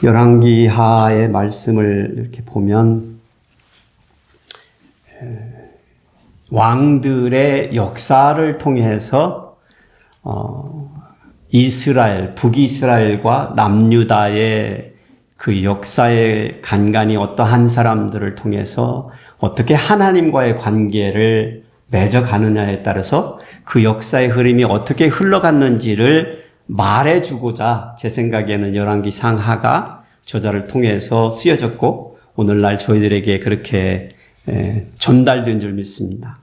열왕기하의 말씀을 이렇게 보면 왕들의 역사를 통해서 이스라엘, 북이스라엘과 남유다의 그 역사의 간간이 어떠한 사람들을 통해서 어떻게 하나님과의 관계를 맺어가느냐에 따라서 그 역사의 흐름이 어떻게 흘러갔는지를 말해주고자 제 생각에는 열왕기 상하가 저자를 통해서 쓰여졌고 오늘날 저희들에게 그렇게 전달된 줄 믿습니다.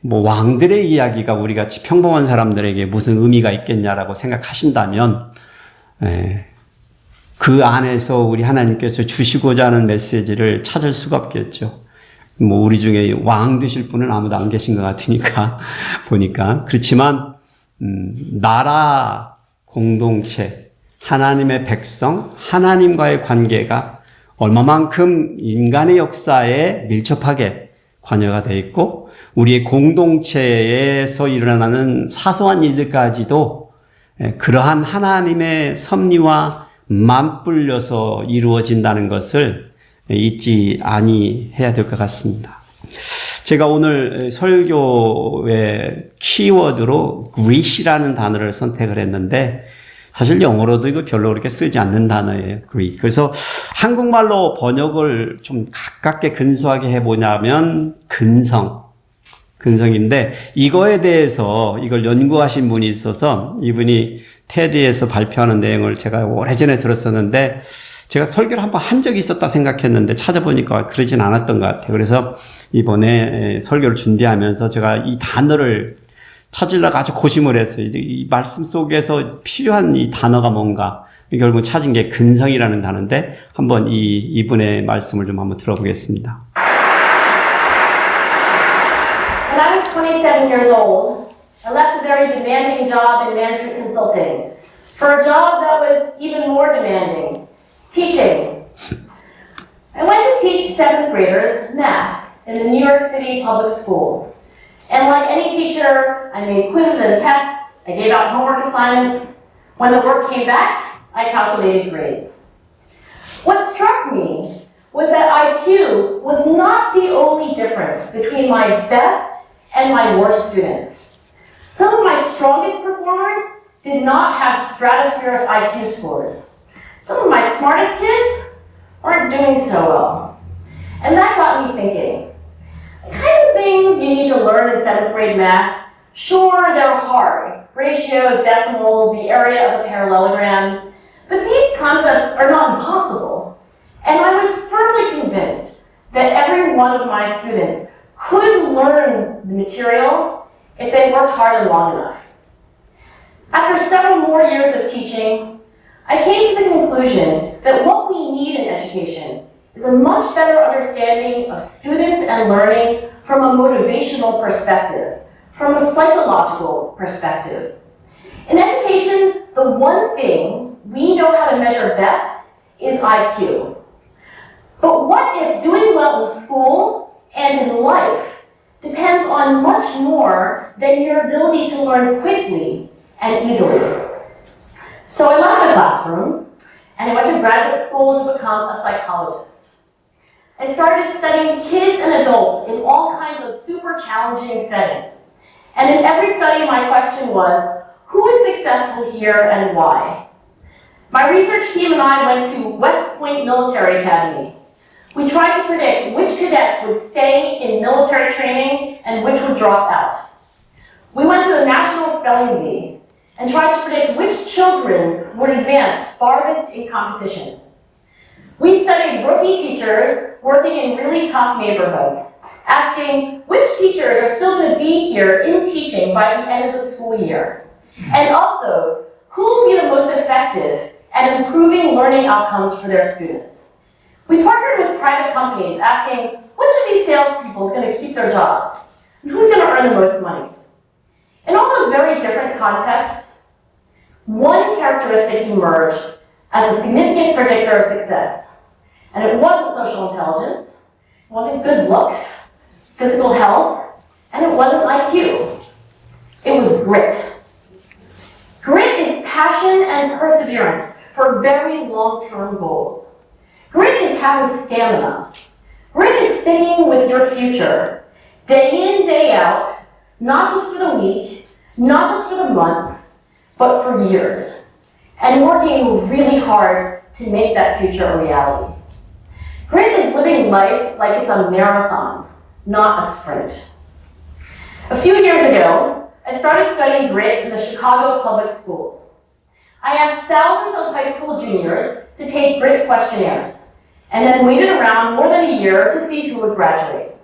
뭐 왕들의 이야기가 우리같이 평범한 사람들에게 무슨 의미가 있겠냐라고 생각하신다면 그 안에서 우리 하나님께서 주시고자 하는 메시지를 찾을 수가 없겠죠. 뭐 우리 중에 왕 되실 분은 아무도 안 계신 것 같으니까 보니까 그렇지만 나라 공동체, 하나님의 백성, 하나님과의 관계가 얼마만큼 인간의 역사에 밀접하게 관여가 되어 있고 우리의 공동체에서 일어나는 사소한 일들까지도 그러한 하나님의 섭리와 맞불려서 이루어진다는 것을 잊지 아니해야 될 것 같습니다. 제가 오늘 설교의 키워드로 Greek이라는 단어를 선택을 했는데 사실 영어로도 이거 별로 그렇게 쓰지 않는 단어예요. Greek. 그래서 한국말로 번역을 좀 가깝게 근소하게 해보냐면 근성인데 이거에 대해서 이걸 연구하신 분이 있어서 이분이 테드에서 발표하는 내용을 제가 오래전에 들었었는데 제가 설교를 한번 한 적이 있었다 생각했는데 찾아보니까 그러진 않았던 것 같아요. 그래서 이번에 설교를 준비하면서 제가 이 단어를 찾으려고 아주 고심을 했어요. 이 말씀 속에서 필요한 이 단어가 뭔가 결국 찾은 게 근성이라는 단어인데 한번 이분의 말씀을 좀 한번 들어보겠습니다. When I was 27 years old, I left a very demanding job in management consulting for a job that was even more demanding, teaching. I went to teach 7th graders math in the New York City public schools. And like any teacher, I made quizzes and tests, I gave out homework assignments. When the work came back, I calculated grades. What struck me was that IQ was not the only difference between my best and my worst students. Some of my strongest performers did not have stratospheric IQ scores. Some of my smartest kids aren't doing so well. And that got me thinking. The kinds of things you need to learn in 7th grade math, sure, they're hard. Ratios, decimals, the area of a parallelogram. But these concepts are not impossible. And I was firmly convinced that every one of my students could learn the material if they worked hard and long enough. After several more years of teaching, I came to the conclusion that what we need in education is a much better understanding of students and learning from a motivational perspective, from a psychological perspective. In education, the one thing we know how to measure best is IQ. But what if doing well in school and in life depends on much more than your ability to learn quickly and easily? So I left the classroom and I went to graduate school to become a psychologist. I started studying kids and adults in all kinds of super challenging settings. And in every study, my question was, who is successful here and why? My research team and I went to West Point Military Academy. We tried to predict which cadets would stay in military training and which would drop out. We went to the National Spelling Bee and tried to predict which children would advance farthest in competition. We studied rookie teachers working in really tough neighborhoods, asking which teachers are still going to be here in teaching by the end of the school year. And of those, who will be the most effective at improving learning outcomes for their students? We partnered with private companies asking which of these salespeople is going to keep their jobs and who's going to earn the most money. In all those very different contexts, one characteristic emerged as a significant predictor of success. And it wasn't social intelligence, it wasn't good looks, physical health, and it wasn't IQ. It was grit. Grit is passion and and perseverance for very long-term goals. Grit is having stamina. Grit is sticking with your future, day in, day out, not just for the week, not just for the month, but for years, and working really hard to make that future a reality. Grit is living life like it's a marathon, not a sprint. A few years ago, I started studying grit in the Chicago public schools. I asked thousands of high school juniors to take grit questionnaires, and then waited around more than a year to see who would graduate.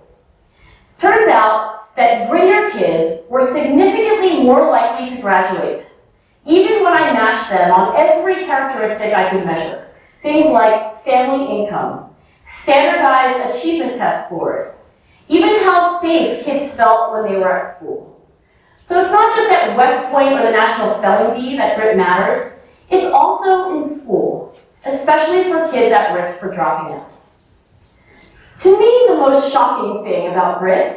Turns out that grittier kids were significantly more likely to graduate, even when I matched them on every characteristic I could measure. Things like family income, standardized achievement test scores, even how safe kids felt when they were at school. So it's not just at West Point or the National Spelling Bee that grit matters, it's also in school, especially for kids at risk for dropping out. To me, the most shocking thing about grit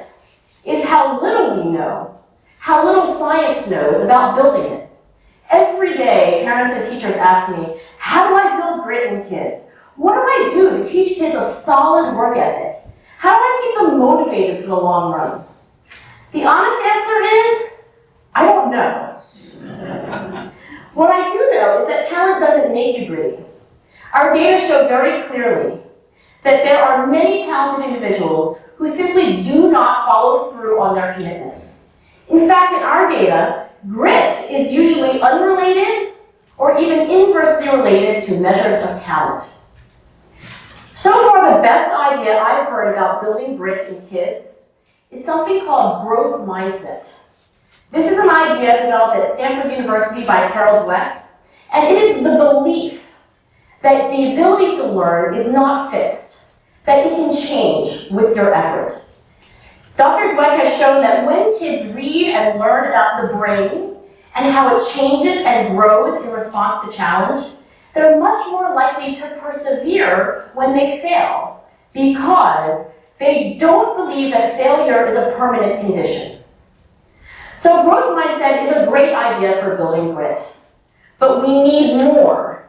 is how little we know, how little science knows about building it. Every day, parents and teachers ask me, how do I build grit in kids? What do I do to teach kids a solid work ethic? How do I keep them motivated for the long run? The honest answer is, I don't know. What I do know is that talent doesn't make you gritty. Our data show very clearly that there are many talented individuals who simply do not follow through on their commitments. In fact, in our data, grit is usually unrelated or even inversely related to measures of talent. So far, the best idea I've heard about building grit in kids is something called growth mindset. This is an idea developed at Stanford University by Carol Dweck, and it is the belief that the ability to learn is not fixed, that it can change with your effort. Dr. Dweck has shown that when kids read and learn about the brain and how it changes and grows in response to challenge, they're much more likely to persevere when they fail because they don't believe that failure is a permanent condition. So growth mindset is a great idea for building grit, but we need more.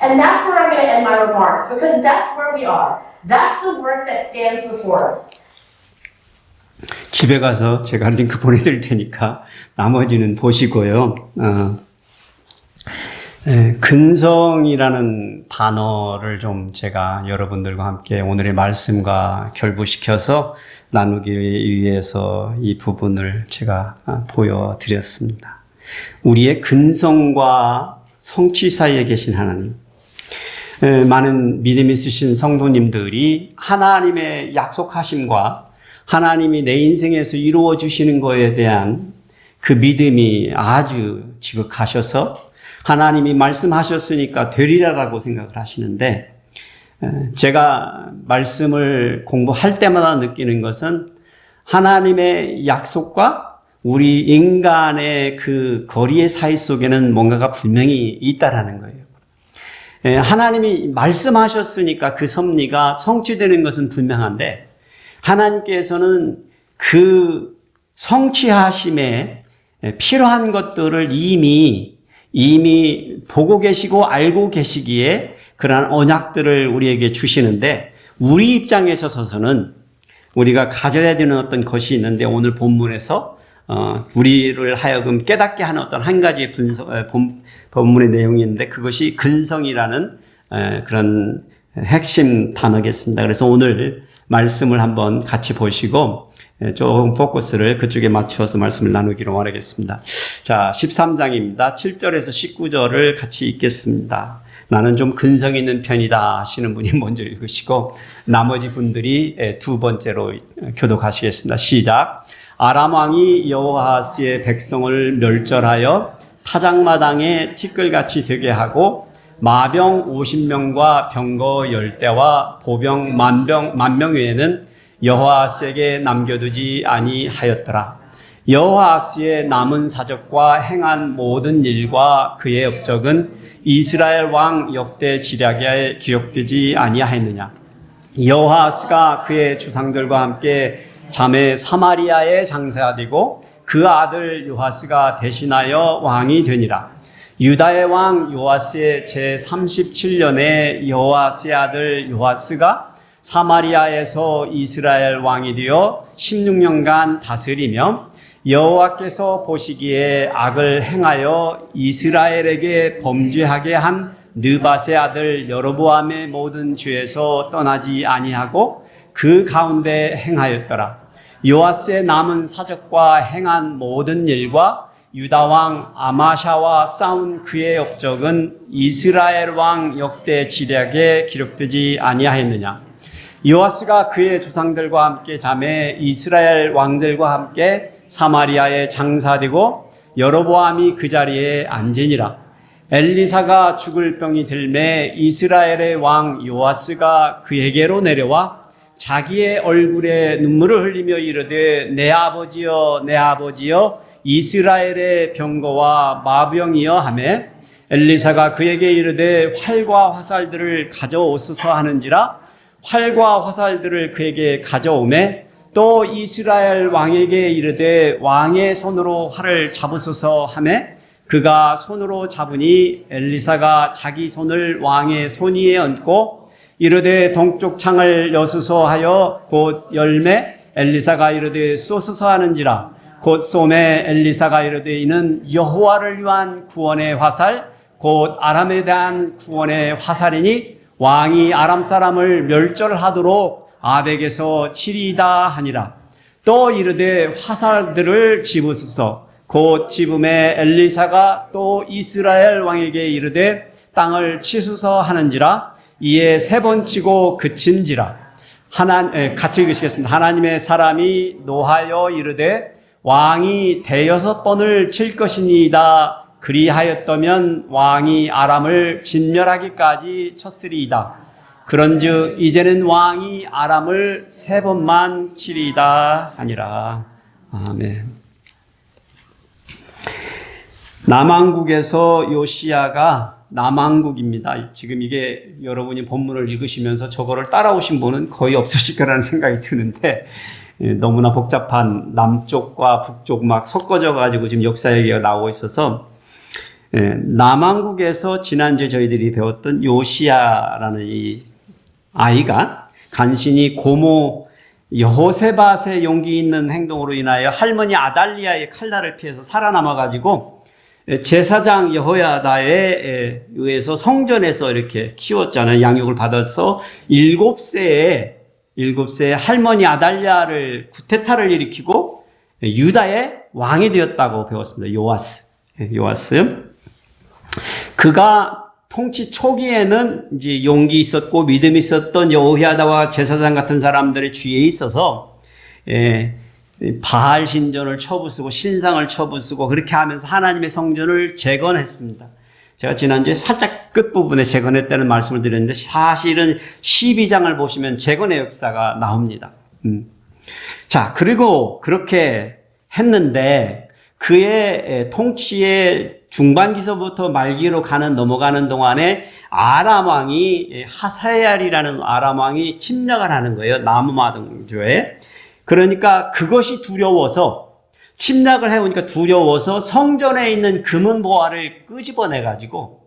And that's where I'm going to end my remarks, because that's where we are. That's the work that stands before us. 집에 가서 제가 링크 보내드릴 테니까 나머지는 보시고요. 근성이라는 단어를 좀 제가 여러분들과 함께 오늘의 말씀과 결부시켜서 나누기 위해서 이 부분을 제가 보여드렸습니다. 우리의 근성과 성취 사이에 계신 하나님, 많은 믿음 있으신 성도님들이 하나님의 약속하심과 하나님이 내 인생에서 이루어 주시는 것에 대한 그 믿음이 아주 지극하셔서 하나님이 말씀하셨으니까 되리라라고 생각을 하시는데, 제가 말씀을 공부할 때마다 느끼는 것은 하나님의 약속과 우리 인간의 그 거리의 사이 속에는 뭔가가 분명히 있다라는 거예요. 하나님이 말씀하셨으니까 그 섭리가 성취되는 것은 분명한데, 하나님께서는 그 성취하심에 필요한 것들을 이미 보고 계시고 알고 계시기에 그러한 언약들을 우리에게 주시는데, 우리 입장에서 서서는 우리가 가져야 되는 어떤 것이 있는데, 오늘 본문에서 우리를 하여금 깨닫게 하는 어떤 한 가지의 본문의 내용이 있는데, 그것이 근성이라는 그런 핵심 단어겠습니다. 그래서 오늘 말씀을 한번 같이 보시고 조금 포커스를 그쪽에 맞추어서 말씀을 나누기로 원하겠습니다. 자, 13장입니다. 7절에서 19절을 같이 읽겠습니다. 나는 좀 근성 있는 편이다 하시는 분이 먼저 읽으시고 나머지 분들이 두 번째로 교독하시겠습니다. 시작. 아람 왕이 여호아하스의 백성을 멸절하여 타작마당에 티끌같이 되게 하고 마병 50명과 병거 10대와 보병 만명 외에는 여호아하스에게 남겨두지 아니하였더라. 여호아하스의 남은 사적과 행한 모든 일과 그의 업적은 이스라엘 왕 역대 지략에 기록되지 아니하였느냐. 여호아하스가 그의 조상들과 함께 자매 사마리아에 장사되고 그 아들 요하스가 대신하여 왕이 되니라. 유다의 왕 요아스의 제37년에 여호아스의 아들 요아스가 사마리아에서 이스라엘 왕이 되어 16년간 다스리며 여호와께서 보시기에 악을 행하여 이스라엘에게 범죄하게 한 느밧의 아들 여로보암의 모든 죄에서 떠나지 아니하고 그 가운데 행하였더라. 요아스의 남은 사적과 행한 모든 일과 유다 왕 아마샤와 싸운 그의 업적은 이스라엘 왕 역대 지략에 기록되지 아니하였느냐. 요아스가 그의 조상들과 함께 자매 이스라엘 왕들과 함께 사마리아에 장사되고 여로보암이 그 자리에 앉으니라. 엘리사가 죽을 병이 들매 이스라엘의 왕 요아스가 그에게로 내려와 자기의 얼굴에 눈물을 흘리며 이르되 내 아버지여 내 아버지여 이스라엘의 병거와 마병이여 하매 엘리사가 그에게 이르되 활과 화살들을 가져오소서 하는지라. 활과 화살들을 그에게 가져오매 또 이스라엘 왕에게 이르되 왕의 손으로 활을 잡으소서 하매 그가 손으로 잡으니 엘리사가 자기 손을 왕의 손 위에 얹고 이르되 동쪽 창을 여소서 하여 곧 열매 엘리사가 이르되 쏘소서 하는지라. 곧 쏘매 엘리사가 이르되 이는 여호와를 위한 구원의 화살 곧 아람에 대한 구원의 화살이니 왕이 아람 사람을 멸절하도록 아벡에서 치리이다 하니라. 또 이르되 화살들을 집으소서. 곧 집음에 엘리사가 또 이스라엘 왕에게 이르되 땅을 치소서 하는지라. 이에 세 번 치고 그친지라. 같이 읽으시겠습니다. 하나님의 사람이 노하여 이르되 왕이 대여섯 번을 칠 것이니이다. 그리하였다면 왕이 아람을 진멸하기까지 쳤으리이다. 그런즉 이제는 왕이 아람을 세 번만 치리이다 하니라. 아멘. 남왕국에서 요시야가 남왕국입니다. 지금 이게 여러분이 본문을 읽으시면서 저거를 따라오신 분은 거의 없으실 거라는 생각이 드는데 너무나 복잡한 남쪽과 북쪽 막 섞어져 가지고 지금 역사 얘기가 나오고 있어서 남왕국에서 지난주에 저희들이 배웠던 요시야라는 이 아이가 간신히 고모 여호세밧의 용기 있는 행동으로 인하여 할머니 아달리아의 칼날을 피해서 살아남아 가지고 제사장 여호야다에 의해서 성전에서 이렇게 키웠잖아요. 양육을 받아서 7세에 할머니 아달리아를 쿠데타를 일으키고 유다의 왕이 되었다고 배웠습니다. 요아스. 그가 통치 초기에는 이제 용기 있었고 믿음이 있었던 여호야다와 제사장 같은 사람들의 주위에 있어서 바알 신전을 쳐부수고 신상을 쳐부수고 그렇게 하면서 하나님의 성전을 재건했습니다. 제가 지난주에 살짝 끝부분에 재건했다는 말씀을 드렸는데 사실은 12장을 보시면 재건의 역사가 나옵니다. 자, 그리고 그렇게 했는데 그의 통치의 중반기서부터 말기로 넘어가는 동안에 아람 왕이 하사얄이라는 아람 왕이 침략을 하는 거예요. 남마등주에. 그러니까 그것이 두려워서 침략을 해오니까 두려워서 성전에 있는 금은 보화를 끄집어내 가지고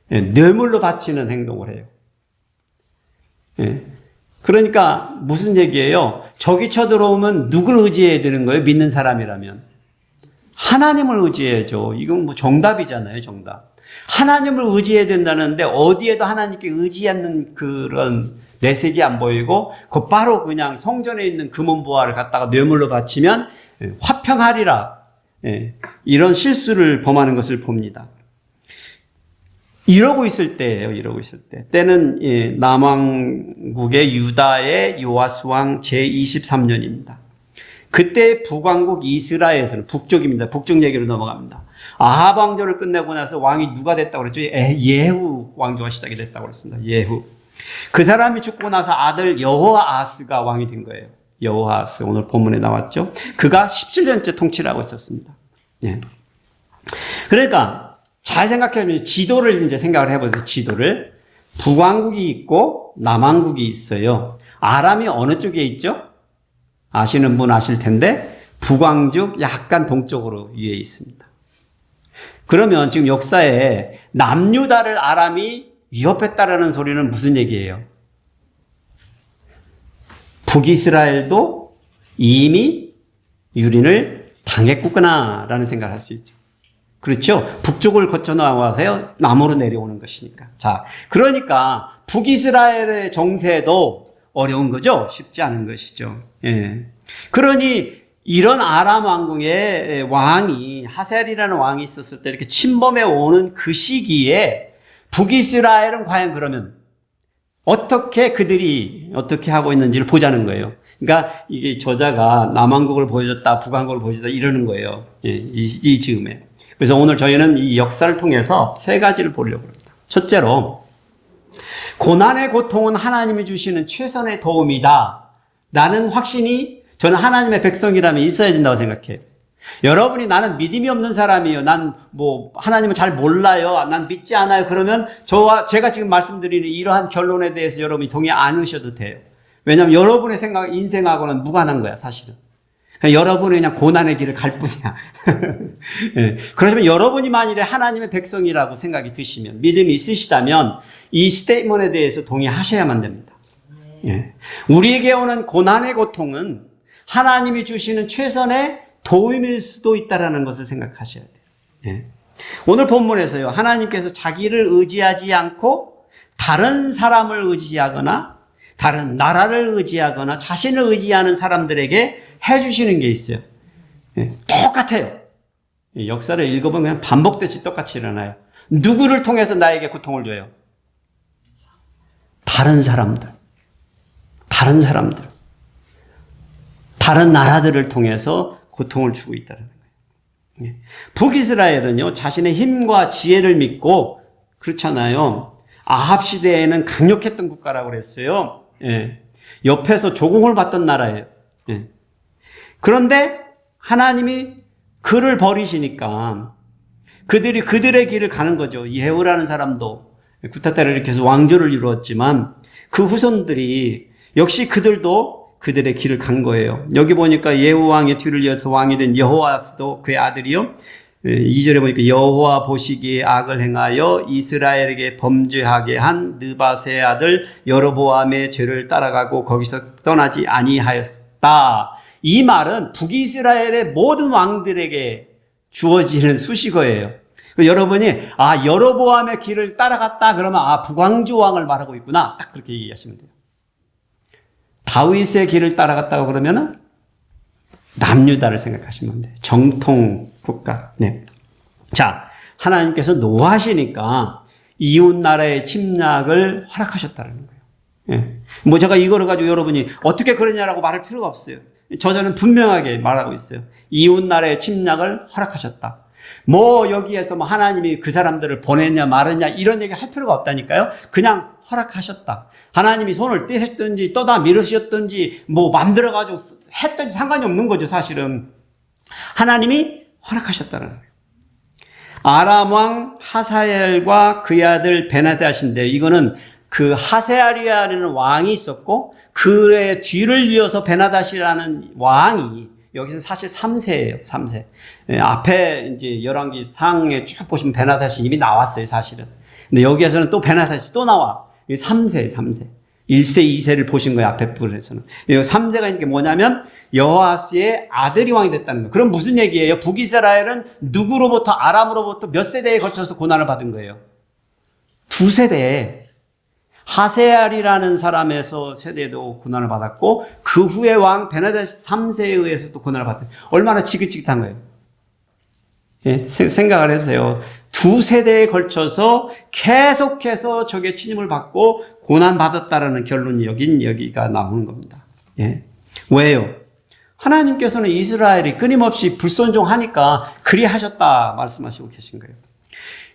뇌물로 바치는 행동을 해요. 그러니까 무슨 얘기예요? 적이 쳐들어오면 누굴 의지해야 되는 거예요? 믿는 사람이라면. 하나님을 의지해야죠. 이건 뭐 정답이잖아요, 정답. 하나님을 의지해야 된다는데 어디에도 하나님께 의지하는 그런 내색이 안 보이고 곧바로 그냥 성전에 있는 금은보화를 갖다가 뇌물로 바치면 화평하리라. 이런 실수를 범하는 것을 봅니다. 이러고 있을 때예요. 이러고 있을 때. 때는 남왕국의 유다의 요아스 왕 제23년입니다. 그때 북왕국 이스라엘에서는 북쪽입니다. 북쪽 얘기로 넘어갑니다. 아합 왕조를 끝내고 나서 왕이 누가 됐다고 그랬죠? 예후 왕조가 시작이 됐다고 그랬습니다. 예후. 그 사람이 죽고 나서 아들 여호아스가 왕이 된 거예요. 여호아스 오늘 본문에 나왔죠. 그가 17년째 통치를 하고 있었습니다. 예. 그러니까 잘 생각해보면 지도를 이제 생각을 해보세요. 지도를. 북왕국이 있고 남왕국이 있어요. 아람이 어느 쪽에 있죠? 아시는 분 아실 텐데 북왕국 약간 동쪽으로 위에 있습니다. 그러면 지금 역사에 남유다를 아람이 위협했다라는 소리는 무슨 얘기예요? 북이스라엘도 이미 유린을 당했구나라는 생각을 할 수 있죠. 그렇죠? 북쪽을 거쳐 나와서 남으로 내려오는 것이니까. 자, 그러니까 북이스라엘의 정세도 어려운 거죠. 쉽지 않은 것이죠. 예. 그러니 이런 아람 왕궁의 왕이 하셀이라는 왕이 있었을 때 이렇게 침범해 오는 그 시기에 북이스라엘은 과연 그러면 어떻게 그들이 어떻게 하고 있는지를 보자는 거예요. 그러니까 이게 저자가 남왕국을 보여줬다, 북왕국을 보여줬다 이러는 거예요. 예, 이 즈음에. 그래서 오늘 저희는 이 역사를 통해서 세 가지를 보려고 합니다. 첫째로, 고난의 고통은 하나님이 주시는 최선의 도움이다. 라는 확신이 저는 하나님의 백성이라면 있어야 된다고 생각해요. 여러분이 나는 믿음이 없는 사람이에요. 난 하나님을 잘 몰라요. 난 믿지 않아요. 그러면 제가 지금 말씀드리는 이러한 결론에 대해서 여러분이 동의 안 하셔도 돼요. 왜냐하면 여러분의 인생하고는 무관한 거야, 사실은. 여러분이 그냥 고난의 길을 갈 뿐이야. 네. 그렇지만 여러분이 만일에 하나님의 백성이라고 생각이 드시면, 믿음이 있으시다면 이 스테이트먼트에 대해서 동의하셔야만 됩니다. 네. 우리에게 오는 고난의 고통은 하나님이 주시는 최선의 도움일 수도 있다는 것을 생각하셔야 돼요. 네. 오늘 본문에서요, 하나님께서 자기를 의지하지 않고 다른 사람을 의지하거나 다른 나라를 의지하거나 자신을 의지하는 사람들에게 해주시는 게 있어요. 예, 똑같아요. 역사를 읽어보면 그냥 반복되지 똑같이 일어나요. 누구를 통해서 나에게 고통을 줘요? 다른 사람들. 다른 나라들을 통해서 고통을 주고 있다는 거예요. 예. 북이스라엘은요, 자신의 힘과 지혜를 믿고, 그렇잖아요. 아합 시대에는 강력했던 국가라고 그랬어요. 예. 옆에서 조공을 받던 나라예요. 예. 그런데 하나님이 그를 버리시니까 그들이 그들의 길을 가는 거죠. 예후라는 사람도 구타타를 일으켜서 왕조를 이루었지만 그 후손들이 역시 그들도 그들의 길을 간 거예요. 여기 보니까 예후 왕의 뒤를 이어서 왕이 된 여호아스도 그의 아들이요. 2절에 보니까 여호와 보시기에 악을 행하여 이스라엘에게 범죄하게 한 느밧의 아들 여로보암의 죄를 따라가고 거기서 떠나지 아니하였다. 이 말은 북이스라엘의 모든 왕들에게 주어지는 수식어예요. 여러분이 여로보암의 길을 따라갔다 그러면 북왕조 왕을 말하고 있구나. 딱 그렇게 얘기하시면 돼요. 다윗의 길을 따라갔다고 그러면은 남유다를 생각하시면 돼요. 정통 국가. 네. 자, 하나님께서 노하시니까 이웃 나라의 침략을 허락하셨다는 거예요. 예. 제가 이거를 가지고 여러분이 어떻게 그러냐라고 말할 필요가 없어요. 저자는 분명하게 말하고 있어요. 이웃 나라의 침략을 허락하셨다. 여기에서 하나님이 그 사람들을 보냈냐 말았냐 이런 얘기 할 필요가 없다니까요. 그냥 허락하셨다. 하나님이 손을 떼셨든지 떠다 밀으셨든지 만들어가지고 했든지 상관이 없는 거죠, 사실은. 하나님이 허락하셨다는 거예요. 아람 왕 하사엘과 그의 아들 베나다신데, 이거는 그 하세알이라는 왕이 있었고 그의 뒤를 이어서 베나다시라는 왕이, 여기서 사실 3세예요. 3세. 앞에 이제 열왕기 상에 쭉 보시면 베나다시 이미 나왔어요, 사실은. 근데 여기에서는 또 베나다시 또 나와. 3세예요, 3세. 1세, 2세를 보신 거예요, 앞에 부분에서는. 3세가 이게 뭐냐면 여호아스의 아들이 왕이 됐다는 거예요. 그럼 무슨 얘기예요? 북이스라엘은 누구로부터, 아람으로부터 몇 세대에 걸쳐서 고난을 받은 거예요? 2세대에. 하세알이라는 사람에서 세대도 고난을 받았고 그 후에 왕 베나다시 3세에 의해서 또 고난을 받았어요. 얼마나 지긋지긋한 거예요. 예, 생각을 해보세요. 2세대에 걸쳐서 계속해서 적의 침입을 받고 고난받았다라는 결론이 여기가 나오는 겁니다. 예. 왜요? 하나님께서는 이스라엘이 끊임없이 불순종하니까 그리하셨다 말씀하시고 계신 거예요.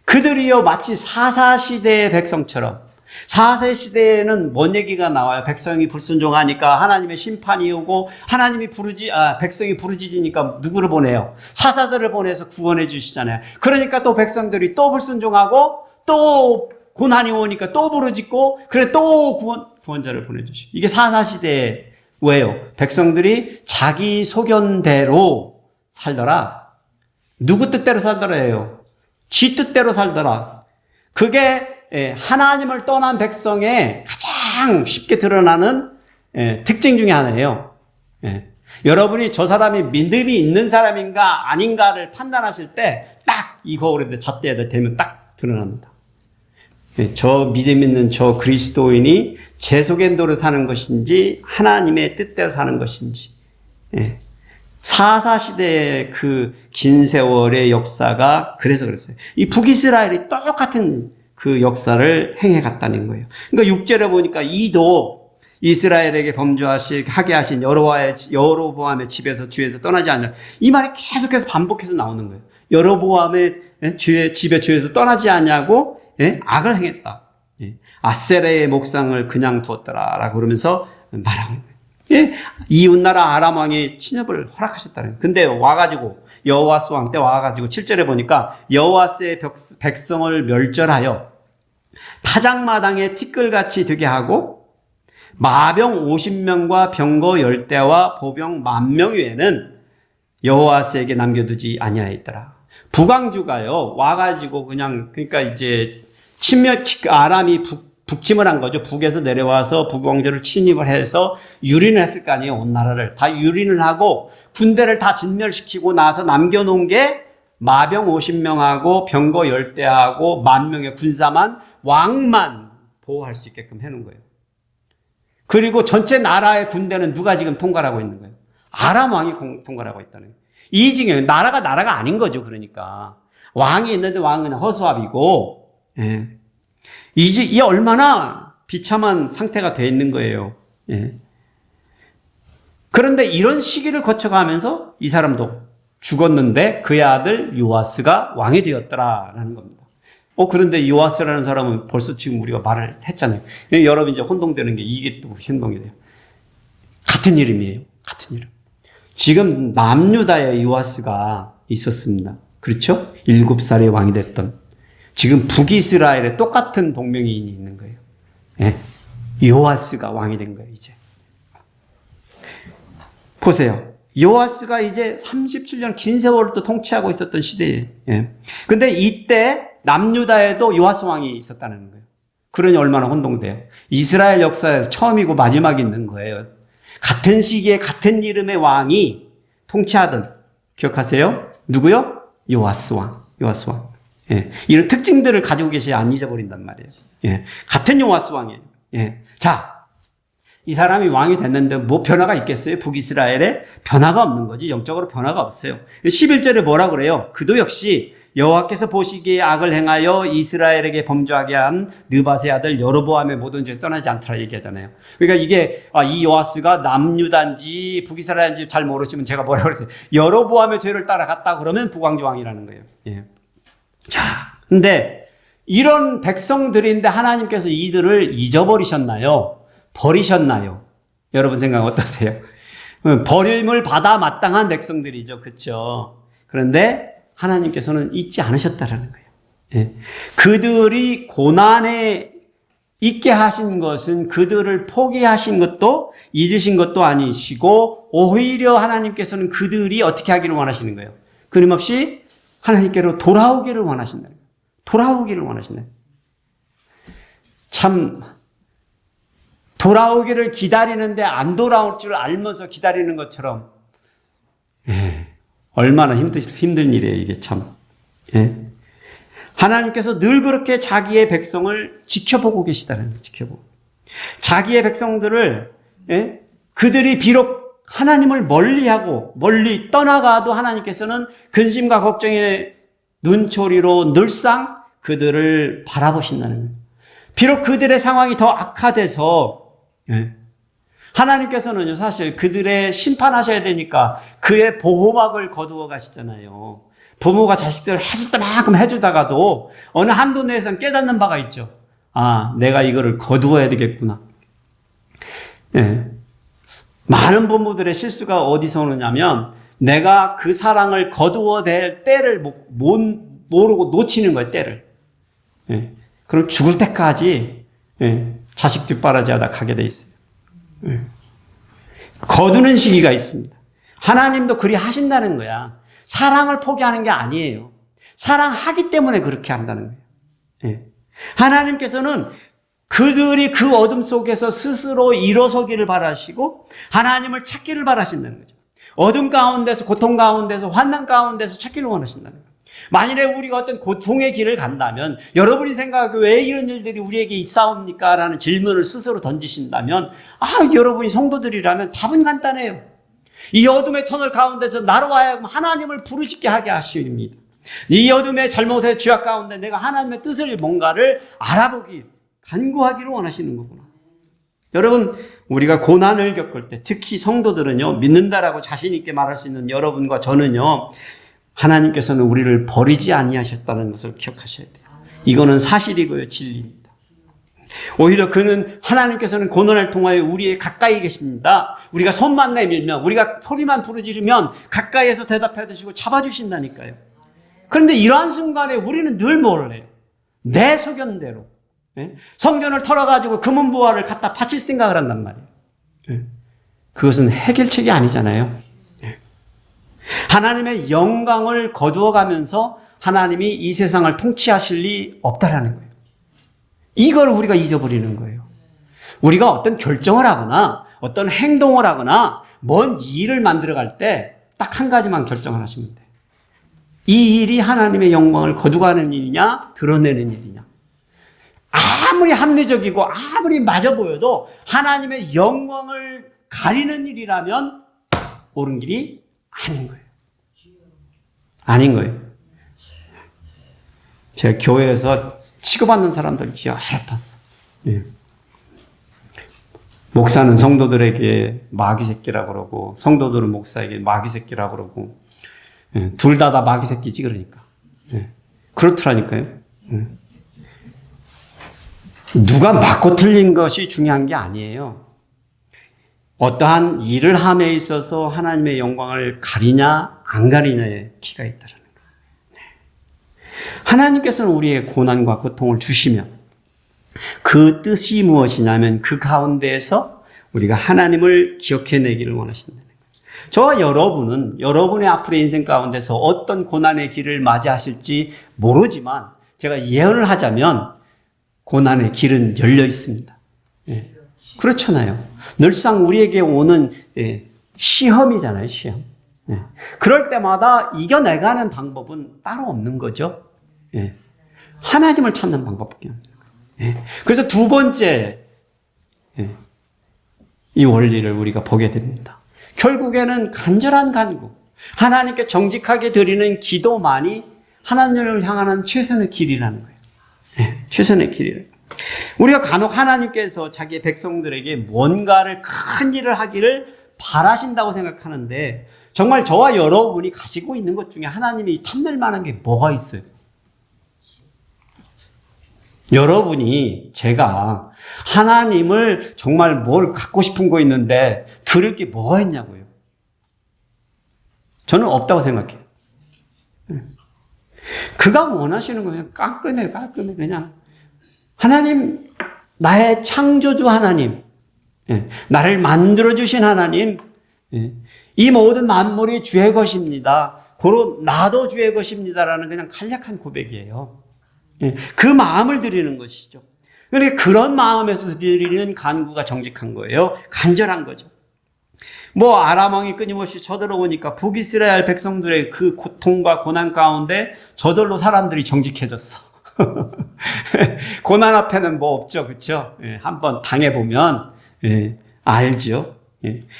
그들이요 마치 사사시대의 백성처럼, 4세 시대에는 뭔 얘기가 나와요? 백성이 불순종하니까 하나님의 심판이 오고 백성이 부르짖으니까 누구를 보내요? 사사들을 보내서 구원해 주시잖아요. 그러니까 또 백성들이 또 불순종하고 또 고난이 오니까 또 부르짖고 또 구원자를 보내주시고. 이게 4사 시대에 왜요? 백성들이 자기 소견대로 살더라. 누구 뜻대로 살더라 해요? 지 뜻대로 살더라. 그게 하나님을 떠난 백성의 가장 쉽게 드러나는 특징 중에 하나예요. 여러분이 저 사람이 믿음이 있는 사람인가 아닌가를 판단하실 때 딱 이 거울에 잣대에다 대면 딱 드러납니다. 저 믿음 있는 저 그리스도인이 제 속엔도로 사는 것인지 하나님의 뜻대로 사는 것인지. 사사시대의 그 긴 세월의 역사가 그래서 그랬어요. 이 북이스라엘이 똑같은 그 역사를 행해 갔다는 거예요. 그러니까 6절에 보니까 이도 이스라엘에게 범죄하게 하신 여로보암의 집에서 주에서 떠나지 않냐. 이 말이 계속해서 반복해서 나오는 거예요. 여로보암의 집에 주에서 떠나지 않냐고 악을 행했다. 아세레의 목상을 그냥 두었더라라고 그러면서 말하는 거예요. 이웃나라 아람 왕이 침입을 허락하셨다는 거예요. 근데 와가지고 여호와스 왕 때 와가지고 7절에 보니까 여호와스의 백성을 멸절하여 타작마당에 티끌같이 되게 하고 마병 50명과 병거 10대와 보병 10,000명 외에는 여호와스에게 남겨두지 아니하였더라. 북왕주가요 와가지고 그러니까 이제 아람이 북침을 한 거죠. 북에서 내려와서 북왕조를 침입을 해서 유린을 했을 거 아니에요. 온 나라를 다 유린을 하고 군대를 다 진멸시키고 나서 남겨놓은 게 마병 50명하고 병거 10대하고 10,000명의 군사만 왕만 보호할 수 있게끔 해놓은 거예요. 그리고 전체 나라의 군대는 누가 지금 통과를 하고 있는 거예요? 아람 왕이 통과를 하고 있다는 거예요. 이 지경에 나라가 아닌 거죠. 그러니까 왕이 있는데 왕은 그냥 허수아비고, 이게 얼마나 비참한 상태가 돼 있는 거예요. 그런데 이런 시기를 거쳐가면서 이 사람도 죽었는데 그의 아들 요아스가 왕이 되었더라라는 겁니다. 그런데 요아스라는 사람은 벌써 지금 우리가 말을 했잖아요. 여러분 이제 혼동되는 게 이게 또 혼동이 돼요. 같은 이름이에요. 같은 이름. 지금 남유다에 요아스가 있었습니다. 그렇죠? 7살에 왕이 됐던. 지금 북이스라엘에 똑같은 동명이인이 있는 거예요. 요아스가 왕이 된 거예요, 이제. 보세요. 요아스가 이제 37년 긴 세월을 또 통치하고 있었던 시대예요. 근데 이때 남유다에도 요아스 왕이 있었다는 거예요. 그러니 얼마나 혼동돼요. 이스라엘 역사에서 처음이고 마지막이 있는 거예요. 같은 시기에 같은 이름의 왕이 통치하던, 기억하세요? 누구요? 요아스 왕. 요아스 왕. 이런 특징들을 가지고 계셔야 안 잊어버린단 말이에요. 같은 요아스 왕이에요. 자, 이 사람이 왕이 됐는데 뭐 변화가 있겠어요? 북이스라엘에 변화가 없는 거지. 영적으로 변화가 없어요. 11절에 뭐라 그래요? 그도 역시 여호와께서 보시기에 악을 행하여 이스라엘에게 범죄하게 한 느밧의 아들 여로보암의 모든 죄에 떠나지 않더라 얘기하잖아요. 그러니까 이게 이 요아스가 남유다인지 북이스라엘인지 잘 모르시면 제가 뭐라고 그랬어요? 여로보암의 죄를 따라갔다 그러면 북왕조 왕이라는 거예요. 자, 근데 이런 백성들인데 하나님께서 이들을 잊어버리셨나요? 버리셨나요? 여러분 생각 어떠세요? 버림을 받아 마땅한 백성들이죠. 그렇죠? 그런데 하나님께서는 잊지 않으셨다라는 거예요. 그들이 고난에 있게 하신 것은 그들을 포기하신 것도 잊으신 것도 아니시고 오히려 하나님께서는 그들이 어떻게 하기를 원하시는 거예요. 끊임없이 하나님께로 돌아오기를 원하신다. 돌아오기를 원하신다. 참 돌아오기를 기다리는데 안 돌아올 줄 알면서 기다리는 것처럼 얼마나 힘든 일이에요, 이게 참. 하나님께서 늘 그렇게 자기의 백성을 지켜보고 계시다는 거예요, 지켜보고. 자기의 백성들을, 그들이 비록 하나님을 멀리하고 멀리 떠나가도 하나님께서는 근심과 걱정의 눈초리로 늘상 그들을 바라보신다는 거예요. 비록 그들의 상황이 더 악화돼서, 하나님께서는요, 사실 그들의 심판하셔야 되니까 그의 보호막을 거두어 가시잖아요. 부모가 자식들을 해줄 때만큼 해주다가도 어느 한도 내에서는 깨닫는 바가 있죠. 아, 내가 이거를 거두어야 되겠구나. 많은 부모들의 실수가 어디서 오느냐면 내가 그 사랑을 거두어 댈 때를 모르고 놓치는 거예요, 때를. 그럼 죽을 때까지 자식 뒷바라지 하다 가게 돼 있어요. 거두는 시기가 있습니다. 하나님도 그리 하신다는 거야. 사랑을 포기하는 게 아니에요. 사랑하기 때문에 그렇게 한다는 거예요. 예. 하나님께서는 그들이 그 어둠 속에서 스스로 일어서기를 바라시고 하나님을 찾기를 바라신다는 거죠. 어둠 가운데서, 고통 가운데서, 환난 가운데서 찾기를 원하신다는 거예요. 만일에 우리가 어떤 고통의 길을 간다면 여러분이 생각하기 왜 이런 일들이 우리에게 있사옵니까? 라는 질문을 스스로 던지신다면 여러분이 성도들이라면 답은 간단해요. 이 어둠의 터널 가운데서 나로 하여금 하나님을 부르짖게 하게 하십니다. 이 어둠의 잘못의 죄악 가운데 내가 하나님의 뜻을 뭔가를 알아보기, 간구하기를 원하시는 거구나. 여러분, 우리가 고난을 겪을 때 특히 성도들은요, 믿는다라고 자신 있게 말할 수 있는 여러분과 저는요, 하나님께서는 우리를 버리지 아니하셨다는 것을 기억하셔야 돼요. 이거는 사실이고요, 진리입니다. 오히려 하나님께서는 고난을 통하여 우리의 가까이 계십니다. 우리가 손만 내밀면, 우리가 소리만 부르짖으면 가까이에서 대답해 주시고 잡아주신다니까요. 그런데 이러한 순간에 우리는 늘 뭘 해요? 내 소견대로. 성전을 털어가지고 금은보화를 갖다 바칠 생각을 한단 말이에요. 그것은 해결책이 아니잖아요. 하나님의 영광을 거두어가면서 하나님이 이 세상을 통치하실 리 없다라는 거예요. 이걸 우리가 잊어버리는 거예요. 우리가 어떤 결정을 하거나 어떤 행동을 하거나 뭔 일을 만들어갈 때 딱 한 가지만 결정을 하시면 돼요. 이 일이 하나님의 영광을 거두가는 일이냐, 드러내는 일이냐. 아무리 합리적이고 아무리 맞아 보여도 하나님의 영광을 가리는 일이라면 옳은 길이 아닌 거예요. 아닌 거예요. 제가 교회에서 치고받는 사람들 여러 봤어. 예. 목사는 성도들에게 마귀 새끼라고 그러고 성도들은 목사에게 마귀 새끼라고 그러고 예. 둘 다 마귀 새끼지 그러니까. 예. 그렇더라니까요. 예. 누가 맞고 틀린 것이 중요한 게 아니에요. 어떠한 일을 함에 있어서 하나님의 영광을 가리냐 안 가리냐에 키가 있다는 거예요. 하나님께서는 우리의 고난과 고통을 주시면 그 뜻이 무엇이냐면 그 가운데에서 우리가 하나님을 기억해내기를 원하신다는 거예요. 저와 여러분은 여러분의 앞으로의 인생 가운데서 어떤 고난의 길을 맞이하실지 모르지만 제가 예언을 하자면 고난의 길은 열려 있습니다. 예. 그렇잖아요. 늘상 우리에게 오는 시험이잖아요, 시험. 예. 그럴 때마다 이겨내가는 방법은 따로 없는 거죠. 예. 하나님을 찾는 방법밖에 없는 거예요. 예. 그래서 두 번째 이 원리를 우리가 보게 됩니다. 결국에는 간절한 간구, 하나님께 정직하게 드리는 기도만이 하나님을 향하는 최선의 길이라는 거예요. 네, 최선의 길이에요. 우리가 간혹 하나님께서 자기의 백성들에게 뭔가를 큰 일을 하기를 바라신다고 생각하는데 정말 저와 여러분이 가지고 있는 것 중에 하나님이 탐낼 만한 게 뭐가 있어요? 여러분이 제가 하나님을 정말 뭘 갖고 싶은 거 있는데 들을 게 뭐가 있냐고요. 저는 없다고 생각해요. 그가 원하시는 거예요. 깔끔해 그냥. 하나님, 나의 창조주 하나님, 나를 만들어주신 하나님, 이 모든 만물이 주의 것입니다. 고로 나도 주의 것입니다라는 그냥 간략한 고백이에요. 그 마음을 드리는 것이죠. 그러니까 그런 마음에서 드리는 간구가 정직한 거예요. 간절한 거죠. 아람 왕이 끊임없이 쳐들어오니까 북이스라엘 백성들의 그 고통과 고난 가운데 저절로 사람들이 정직해졌어. 고난 앞에는 뭐 없죠, 그렇죠? 한번 당해보면 알죠.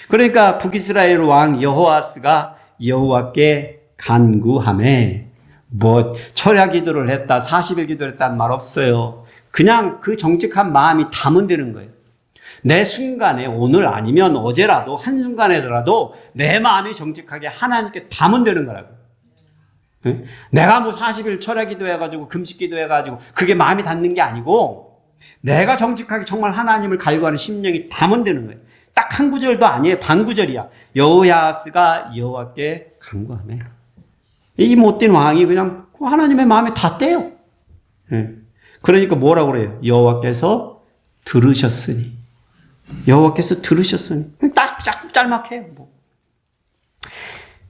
그러니까 북이스라엘 왕 여호아스가 여호와께 간구하매 철야 기도를 했다, 40일 기도를 했다는 말 없어요. 그냥 그 정직한 마음이 담은 되는 거예요. 내 순간에 오늘 아니면 어제라도 한순간에라도 내 마음이 정직하게 하나님께 담은 되는 거라고요. 내가 40일 철야 기도해가지고 금식 기도해가지고 그게 마음이 닿는 게 아니고 내가 정직하게 정말 하나님을 갈구하는 심령이 담은 되는 거예요. 딱 한 구절도 아니에요. 반 구절이야. 여호야스가 여호와께 간구하네. 이 못된 왕이 그냥 하나님의 마음에 닿대요. 그러니까 뭐라고 그래요? 여호와께서 들으셨으니. 여호와께서 들으셨으니. 딱 짤막해요.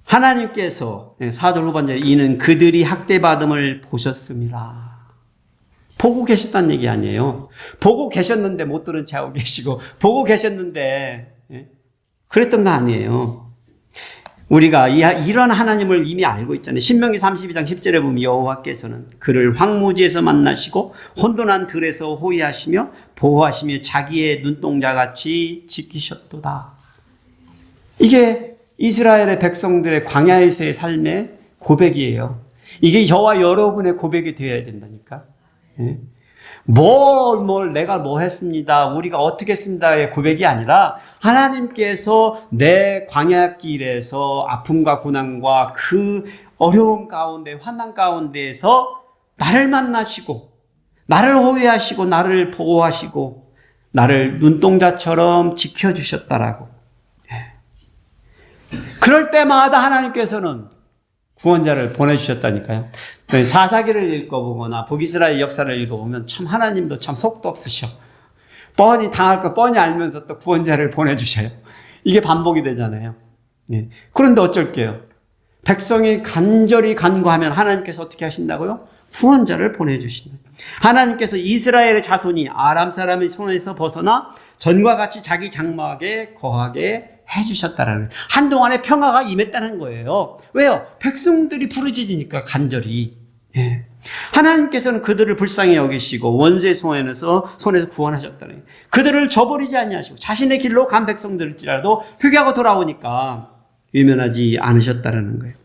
하나님께서 4절 후반절에 이는 그들이 학대받음을 보셨습니다. 보고 계셨다는 얘기 아니에요. 보고 계셨는데 못 들은 채 하고 계시고 보고 계셨는데 그랬던 거 아니에요. 우리가 이런 하나님을 이미 알고 있잖아요. 신명기 32장 10절에 보면 여호와께서는 그를 황무지에서 만나시고 혼돈한 들에서 호위하시며 보호하시며 자기의 눈동자같이 지키셨도다. 이게 이스라엘의 백성들의 광야에서의 삶의 고백이에요. 이게 저와 여러분의 고백이 되어야 된다니까. 내가 뭐 했습니다. 우리가 어떻게 했습니다의 고백이 아니라 하나님께서 내 광야길에서 아픔과 고난과 그 어려움 가운데 환난 가운데에서 나를 만나시고 나를 호위하시고 나를 보호하시고 나를 눈동자처럼 지켜주셨다라고. 그럴 때마다 하나님께서는 구원자를 보내주셨다니까요. 사사기를 읽어보거나 북이스라엘 역사를 읽어보면 참 하나님도 참 속도 없으셔. 뻔히 당할 거 뻔히 알면서 또 구원자를 보내주셔요. 이게 반복이 되잖아요. 그런데 어쩔게요? 백성이 간절히 간구하면 하나님께서 어떻게 하신다고요? 구원자를 보내주신다. 하나님께서 이스라엘의 자손이 아람 사람의 손에서 벗어나 전과 같이 자기 장막에 거하게 해주셨다라는, 한동안의 평화가 임했다는 거예요. 왜요? 백성들이 부르짖으니까 간절히. 하나님께서는 그들을 불쌍히 여기시고 원수의 손에서 구원하셨다는, 그들을 저버리지 아니하시고 자신의 길로 간 백성들일지라도 회개하고 돌아오니까 외면하지 않으셨다라는 거예요.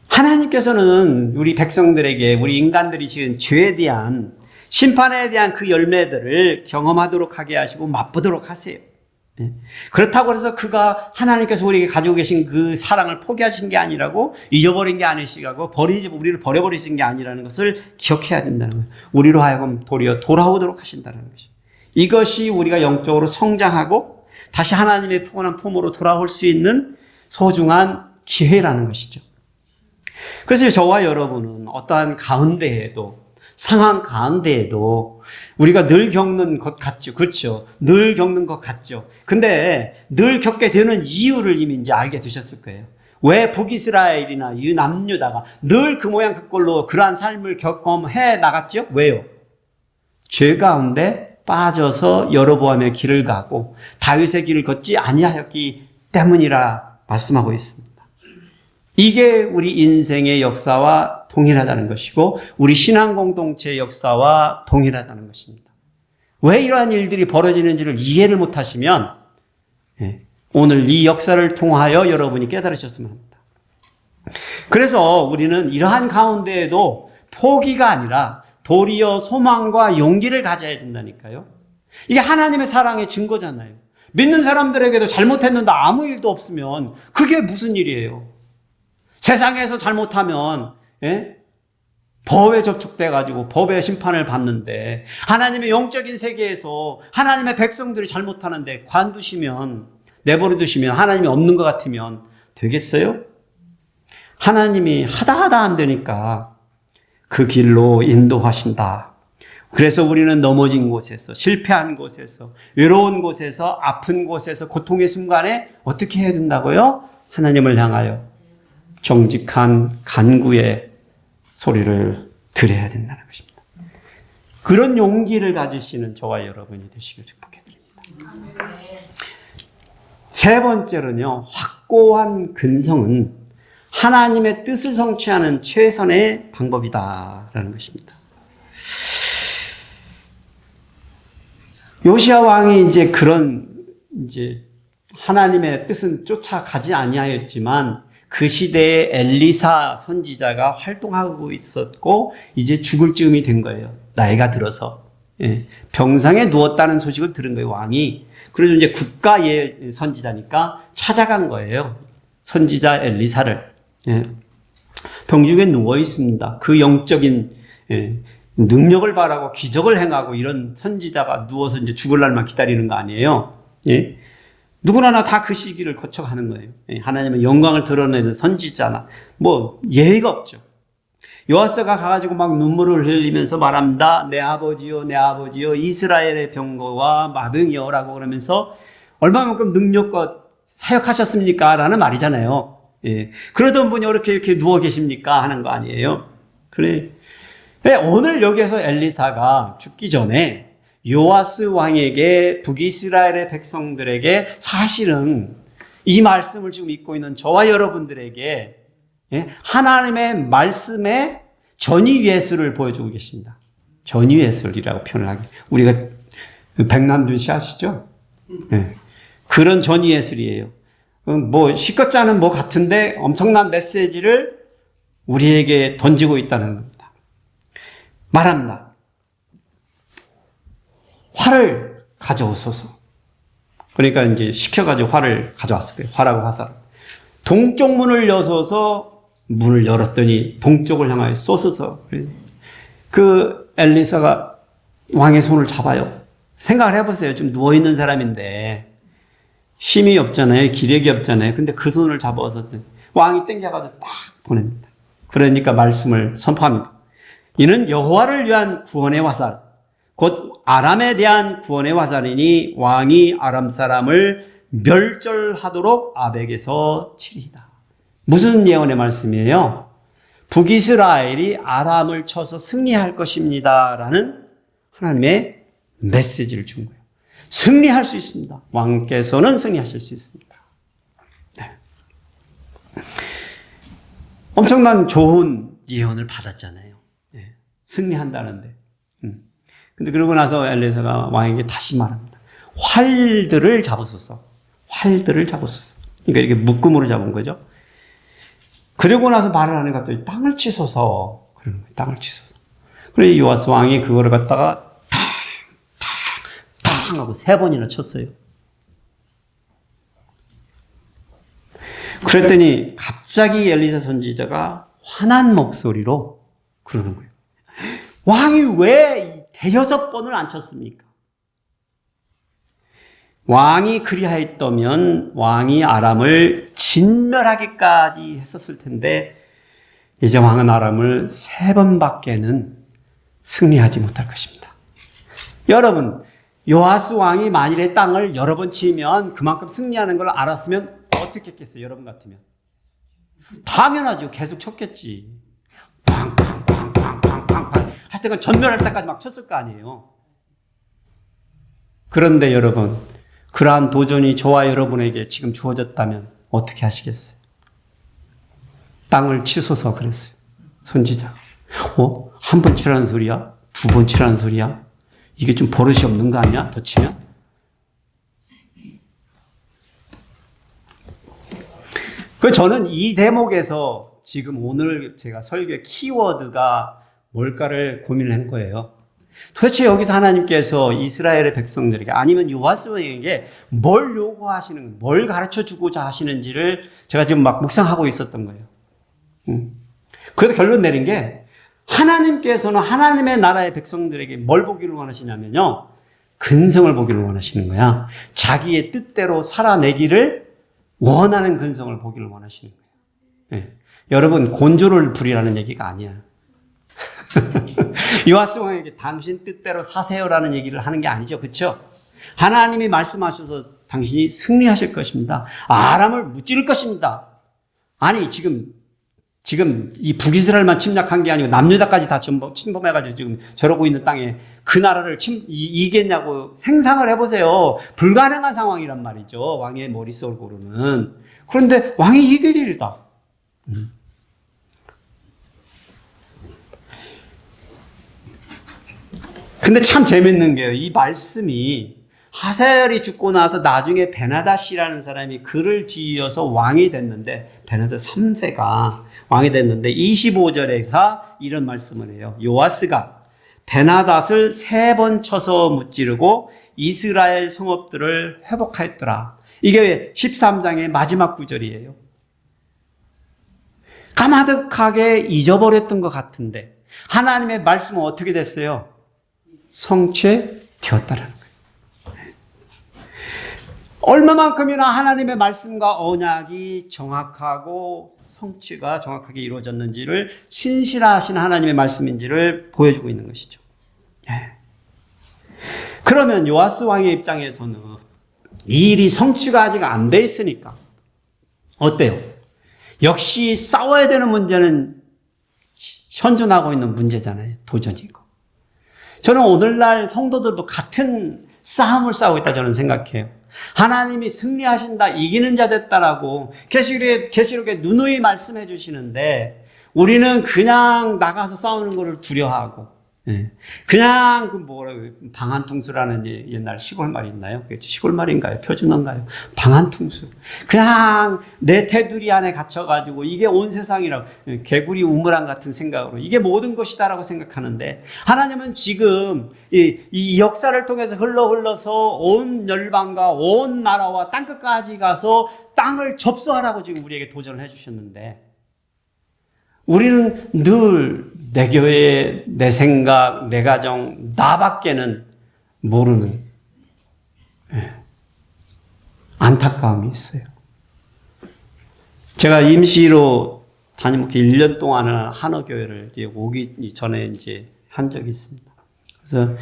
하나님께서는 우리 백성들에게, 우리 인간들이 지은 죄에 대한, 심판에 대한 그 열매들을 경험하도록 하게 하시고 맛보도록 하세요. 그렇다고 해서 하나님께서 우리에게 가지고 계신 그 사랑을 포기하신 게 아니라고, 잊어버린 게 아니시고 우리를 버려버리신 게 아니라는 것을 기억해야 된다는 거예요. 우리로 하여금 도리어 돌아오도록 하신다는 것이죠. 이것이 우리가 영적으로 성장하고 다시 하나님의 포근한 품으로 돌아올 수 있는 소중한 기회라는 것이죠. 그래서 저와 여러분은 어떠한 가운데에도, 상황 가운데에도 우리가 늘 겪는 것 같죠. 그렇죠. 늘 겪는 것 같죠. 근데 늘 겪게 되는 이유를 이미 이제 알게 되셨을 거예요. 왜 북이스라엘이나 남유다가 늘 그 모양 그 꼴로 그러한 삶을 경험해 나갔죠? 왜요? 죄 가운데 빠져서 여로보암의 길을 가고 다윗의 길을 걷지 아니하였기 때문이라 말씀하고 있습니다. 이게 우리 인생의 역사와 동일하다는 것이고 우리 신앙 공동체의 역사와 동일하다는 것입니다. 왜 이러한 일들이 벌어지는지를 이해를 못하시면 오늘 이 역사를 통하여 여러분이 깨달으셨으면 합니다. 그래서 우리는 이러한 가운데에도 포기가 아니라 도리어 소망과 용기를 가져야 된다니까요. 이게 하나님의 사랑의 증거잖아요. 믿는 사람들에게도 잘못했는데 아무 일도 없으면 그게 무슨 일이에요? 세상에서 잘못하면 법에 접촉돼가지고 법의 심판을 받는데, 하나님의 영적인 세계에서 하나님의 백성들이 잘못하는데 관두시면, 내버려 두시면, 하나님이 없는 것 같으면 되겠어요? 하나님이 하다 안 되니까 그 길로 인도하신다. 그래서 우리는 넘어진 곳에서, 실패한 곳에서, 외로운 곳에서, 아픈 곳에서, 고통의 순간에 어떻게 해야 된다고요? 하나님을 향하여 정직한 간구의 소리를 들어야 된다는 것입니다. 그런 용기를 가지시는 저와 여러분이 되시길 축복해드립니다. 세 번째로는요, 확고한 근성은 하나님의 뜻을 성취하는 최선의 방법이다라는 것입니다. 요시야 왕이 이제 하나님의 뜻은 쫓아가지 아니하였지만 그 시대에 엘리사 선지자가 활동하고 있었고 이제 죽을 즈음이 된 거예요. 나이가 들어서. 병상에 누웠다는 소식을 들은 거예요, 왕이. 그래서 이제 국가의 선지자니까 찾아간 거예요. 선지자 엘리사를. 병중에 누워 있습니다. 그 영적인 능력을 바라고 기적을 행하고 이런 선지자가 누워서 이제 죽을 날만 기다리는 거 아니에요. 누구나 다 그 시기를 거쳐가는 거예요. 하나님의 영광을 드러내는 선지자나 예의가 없죠. 요아스가 가가지고 막 눈물을 흘리면서 말합니다. 내 아버지요, 내 아버지요, 이스라엘의 병거와 마병이여라고 그러면서 얼마만큼 능력과 사역하셨습니까? 라는 말이잖아요. 예. 그러던 분이 이렇게 누워 계십니까? 하는 거 아니에요. 그래. 오늘 여기에서 엘리사가 죽기 전에 요아스 왕에게 북이스라엘의 백성들에게 사실은 이 말씀을 지금 읽고 있는 저와 여러분들에게 하나님의 말씀의 전위예술을 보여주고 계십니다. 전위예술이라고 표현을 하기. 우리가 백남준 씨 아시죠? 네. 그런 전위예술이에요. 뭐 시껏잖은 뭐 같은데 엄청난 메시지를 우리에게 던지고 있다는 겁니다. 말합니다. 활을 가져오소서. 그러니까 이제 시켜가지고 활을 가져왔을 거예요. 활하고 화살. 동쪽 문을 여서서 문을 열었더니 동쪽을 향하여 쏘소서. 그 엘리사가 왕의 손을 잡아요. 생각을 해보세요. 좀 누워있는 사람인데 힘이 없잖아요. 기력이 없잖아요. 근데 그 손을 잡아서 왕이 땡겨가지고 딱 보냅니다. 그러니까 말씀을 선포합니다. 이는 여호와를 위한 구원의 화살, 곧 아람에 대한 구원의 화살이니 왕이 아람 사람을 멸절하도록 아벡에서 치리이다. 무슨 예언의 말씀이에요? 북이스라엘이 아람을 쳐서 승리할 것입니다. 라는 하나님의 메시지를 준 거예요. 승리할 수 있습니다. 왕께서는 승리하실 수 있습니다. 네. 엄청난 좋은 예언을 받았잖아요. 네. 승리한다는데. 근데 그러고 나서 엘리사가 왕에게 다시 말합니다. 활들을 잡으소서. 활들을 잡으소서. 그러니까 이렇게 묶음으로 잡은 거죠. 그러고 나서 말을 하는 것도 땅을 치소서. 그러는 거예요. 땅을 치소서. 그래서 요아스 왕이 그거를 갖다가 탕 하고 3번이나 쳤어요. 그랬더니 갑자기 엘리사 선지자가 화난 목소리로 그러는 거예요. 왕이 왜 6번을 안 쳤습니까? 왕이 그리하였다면 왕이 아람을 진멸하기까지 했었을 텐데 이제 왕은 아람을 3번밖에는 승리하지 못할 것입니다. 여러분, 요아스 왕이 만일에 땅을 여러 번 치면 그만큼 승리하는 걸 알았으면 어떻게 했겠어요? 여러분 같으면 당연하죠. 계속 쳤겠지. 팡팡팡팡팡팡팡 하여튼 전멸할 때까지 막 쳤을 거 아니에요. 그런데 여러분, 그러한 도전이 저와 여러분에게 지금 주어졌다면 어떻게 하시겠어요? 땅을 치소서 그랬어요. 선지자가. 한 번 치라는 소리야? 2번 치라는 소리야? 이게 좀 버릇이 없는 거 아니야? 더 치면? 저는 이 대목에서 지금 오늘 제가 설교의 키워드가 뭘까를 고민을 한 거예요. 도대체 여기서 하나님께서 이스라엘의 백성들에게 아니면 요아스 왕에게 뭘 요구하시는, 뭘 가르쳐 주고자 하시는지를 제가 지금 막 묵상하고 있었던 거예요. 그래서 결론 내린 게 하나님께서는 하나님의 나라의 백성들에게 뭘 보기를 원하시냐면요. 근성을 보기를 원하시는 거야. 자기의 뜻대로 살아내기를 원하는 근성을 보기를 원하시는 거예요. 네. 여러분, 곤조를 부리라는 얘기가 아니야. 요아스 왕에게 당신 뜻대로 사세요라는 얘기를 하는 게 아니죠. 그렇죠? 하나님이 말씀하셔서 당신이 승리하실 것입니다. 아람을 무찌를 것입니다. 아니 지금 이 북이스라엘만 침략한 게 아니고 남유다까지 다 침범해가지고 지금 저러고 있는 땅에 그 나라를 이기겠냐고 생각을 해보세요. 불가능한 상황이란 말이죠. 왕의 머릿속으로는. 그런데 왕이 이길 일이다. 근데 참 재밌는 게요. 이 말씀이 하사엘이 죽고 나서 나중에 베나다시라는 사람이 그를 뒤이어서 왕이 됐는데 베나다 3세가 왕이 됐는데 25절에서 이런 말씀을 해요. 요아스가 베나닷을 3번 쳐서 무찌르고 이스라엘 성읍들을 회복하였더라. 이게 13장의 마지막 구절이에요. 까마득하게 잊어버렸던 것 같은데 하나님의 말씀은 어떻게 됐어요? 성취되었다라는 거예요. 얼마만큼이나 하나님의 말씀과 언약이 정확하고 성취가 정확하게 이루어졌는지를 신실하신 하나님의 말씀인지를 보여주고 있는 것이죠. 그러면 요아스 왕의 입장에서는 이 일이 성취가 아직 안 돼 있으니까. 어때요? 역시 싸워야 되는 문제는 현존하고 있는 문제잖아요. 도전이고. 저는 오늘날 성도들도 같은 싸움을 싸우고 있다 저는 생각해요. 하나님이 승리하신다, 이기는 자 됐다라고 계시록에 누누이 말씀해 주시는데 우리는 그냥 나가서 싸우는 것을 두려워하고 그냥 방한퉁수라는 옛날 시골말이 있나요? 시골말인가요? 표준어인가요? 방한퉁수. 그냥 내 테두리 안에 갇혀가지고 이게 온 세상이라고 개구리 우물안 같은 생각으로 이게 모든 것이다라고 생각하는데 하나님은 지금 이 역사를 통해서 흘러서 온 열방과 온 나라와 땅끝까지 가서 땅을 접수하라고 지금 우리에게 도전을 해주셨는데 우리는 늘 내 교회, 내 생각, 내 가정, 나밖에는 모르는 안타까움이 있어요. 제가 임시로 담임목회 1년 동안은 한어교회를 오기 전에 이제 한 적이 있습니다. 그래서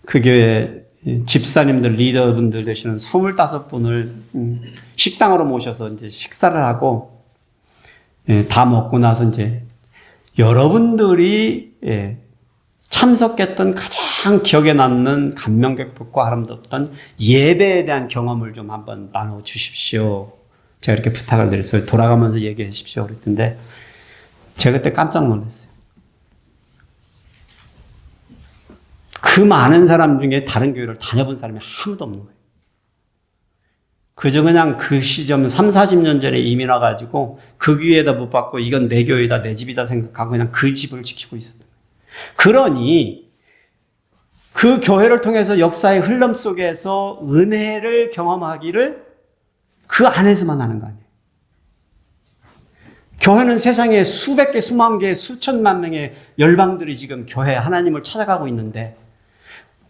그 교회 집사님들, 리더분들 되시는 25분을 식당으로 모셔서 이제 식사를 하고 다 먹고 나서 이제 여러분들이 참석했던 가장 기억에 남는 감명 깊고 아름답던 예배에 대한 경험을 좀 한번 나눠 주십시오. 제가 이렇게 부탁을 드렸어요. 돌아가면서 얘기해 주십시오. 그랬는데 제가 그때 깜짝 놀랐어요. 그 많은 사람 중에 다른 교회를 다녀본 사람이 아무도 없는 거예요. 그저 그냥 그 시점 30-40년 전에 이민 와가지고 그 교회에다 못 받고 이건 내 교회다, 내 집이다 생각하고 그냥 그 집을 지키고 있었던 거예요. 그러니 그 교회를 통해서 역사의 흐름 속에서 은혜를 경험하기를 그 안에서만 하는 거 아니에요. 교회는 세상에 수백 개, 수만 개, 수천만 명의 열방들이 지금 교회 하나님을 찾아가고 있는데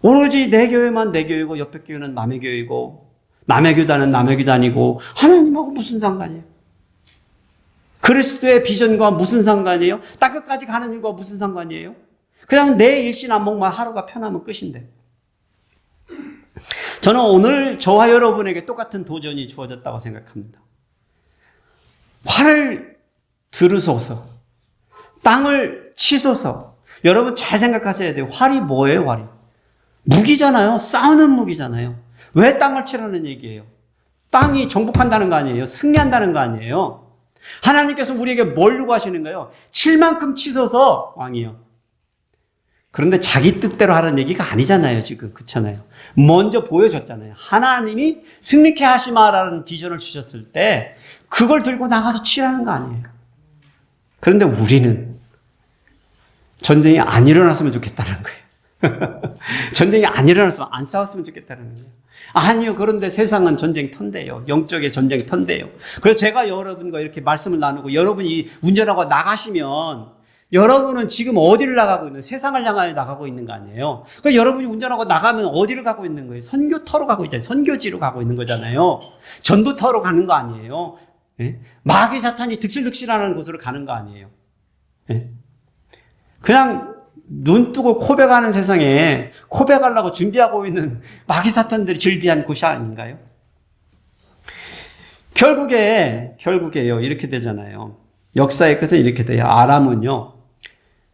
오로지 내 교회만 내 교회고 옆에 교회는 남의 교회고 남의 교단은 남의 교단이고 하나님하고 무슨 상관이에요? 그리스도의 비전과 무슨 상관이에요? 땅끝까지 가는 일과 무슨 상관이에요? 그냥 내 일신안목만 하루가 편하면 끝인데. 저는 오늘 저와 여러분에게 똑같은 도전이 주어졌다고 생각합니다. 활을 들으소서. 땅을 치소서. 여러분 잘 생각하셔야 돼요. 활이 뭐예요, 활이? 무기잖아요. 싸우는 무기잖아요. 왜 땅을 치라는 얘기예요? 땅이 정복한다는 거 아니에요? 승리한다는 거 아니에요? 하나님께서 우리에게 뭘 요구하시는가요? 칠 만큼 치소서 왕이요. 그런데 자기 뜻대로 하라는 얘기가 아니잖아요, 지금. 그렇잖아요. 먼저 보여줬잖아요. 하나님이 승리케 하시마라는 비전을 주셨을 때 그걸 들고 나가서 치라는 거 아니에요. 그런데 우리는 전쟁이 안 일어났으면 좋겠다는 거예요. 전쟁이 안 일어났으면 안 싸웠으면 좋겠다는 거예요. 아니요. 그런데 세상은 전쟁터인데요. 영적의 전쟁터인데요. 그래서 제가 여러분과 이렇게 말씀을 나누고 여러분이 운전하고 나가시면 여러분은 지금 어디를 나가고 있는, 세상을 향하여 나가고 있는 거 아니에요. 그러니까 여러분이 운전하고 나가면 어디를 가고 있는 거예요? 선교터로 가고 있잖아요. 선교지로 가고 있는 거잖아요. 전도터로 가는 거 아니에요. 예? 마귀 사탄이 득실득실하는 곳으로 가는 거 아니에요. 예? 그냥 눈 뜨고 코백하는 세상에 코백하려고 준비하고 있는 마귀 사탄들이 즐비한 곳이 아닌가요? 결국에요. 이렇게 되잖아요. 역사의 끝은 이렇게 돼요. 아람은요,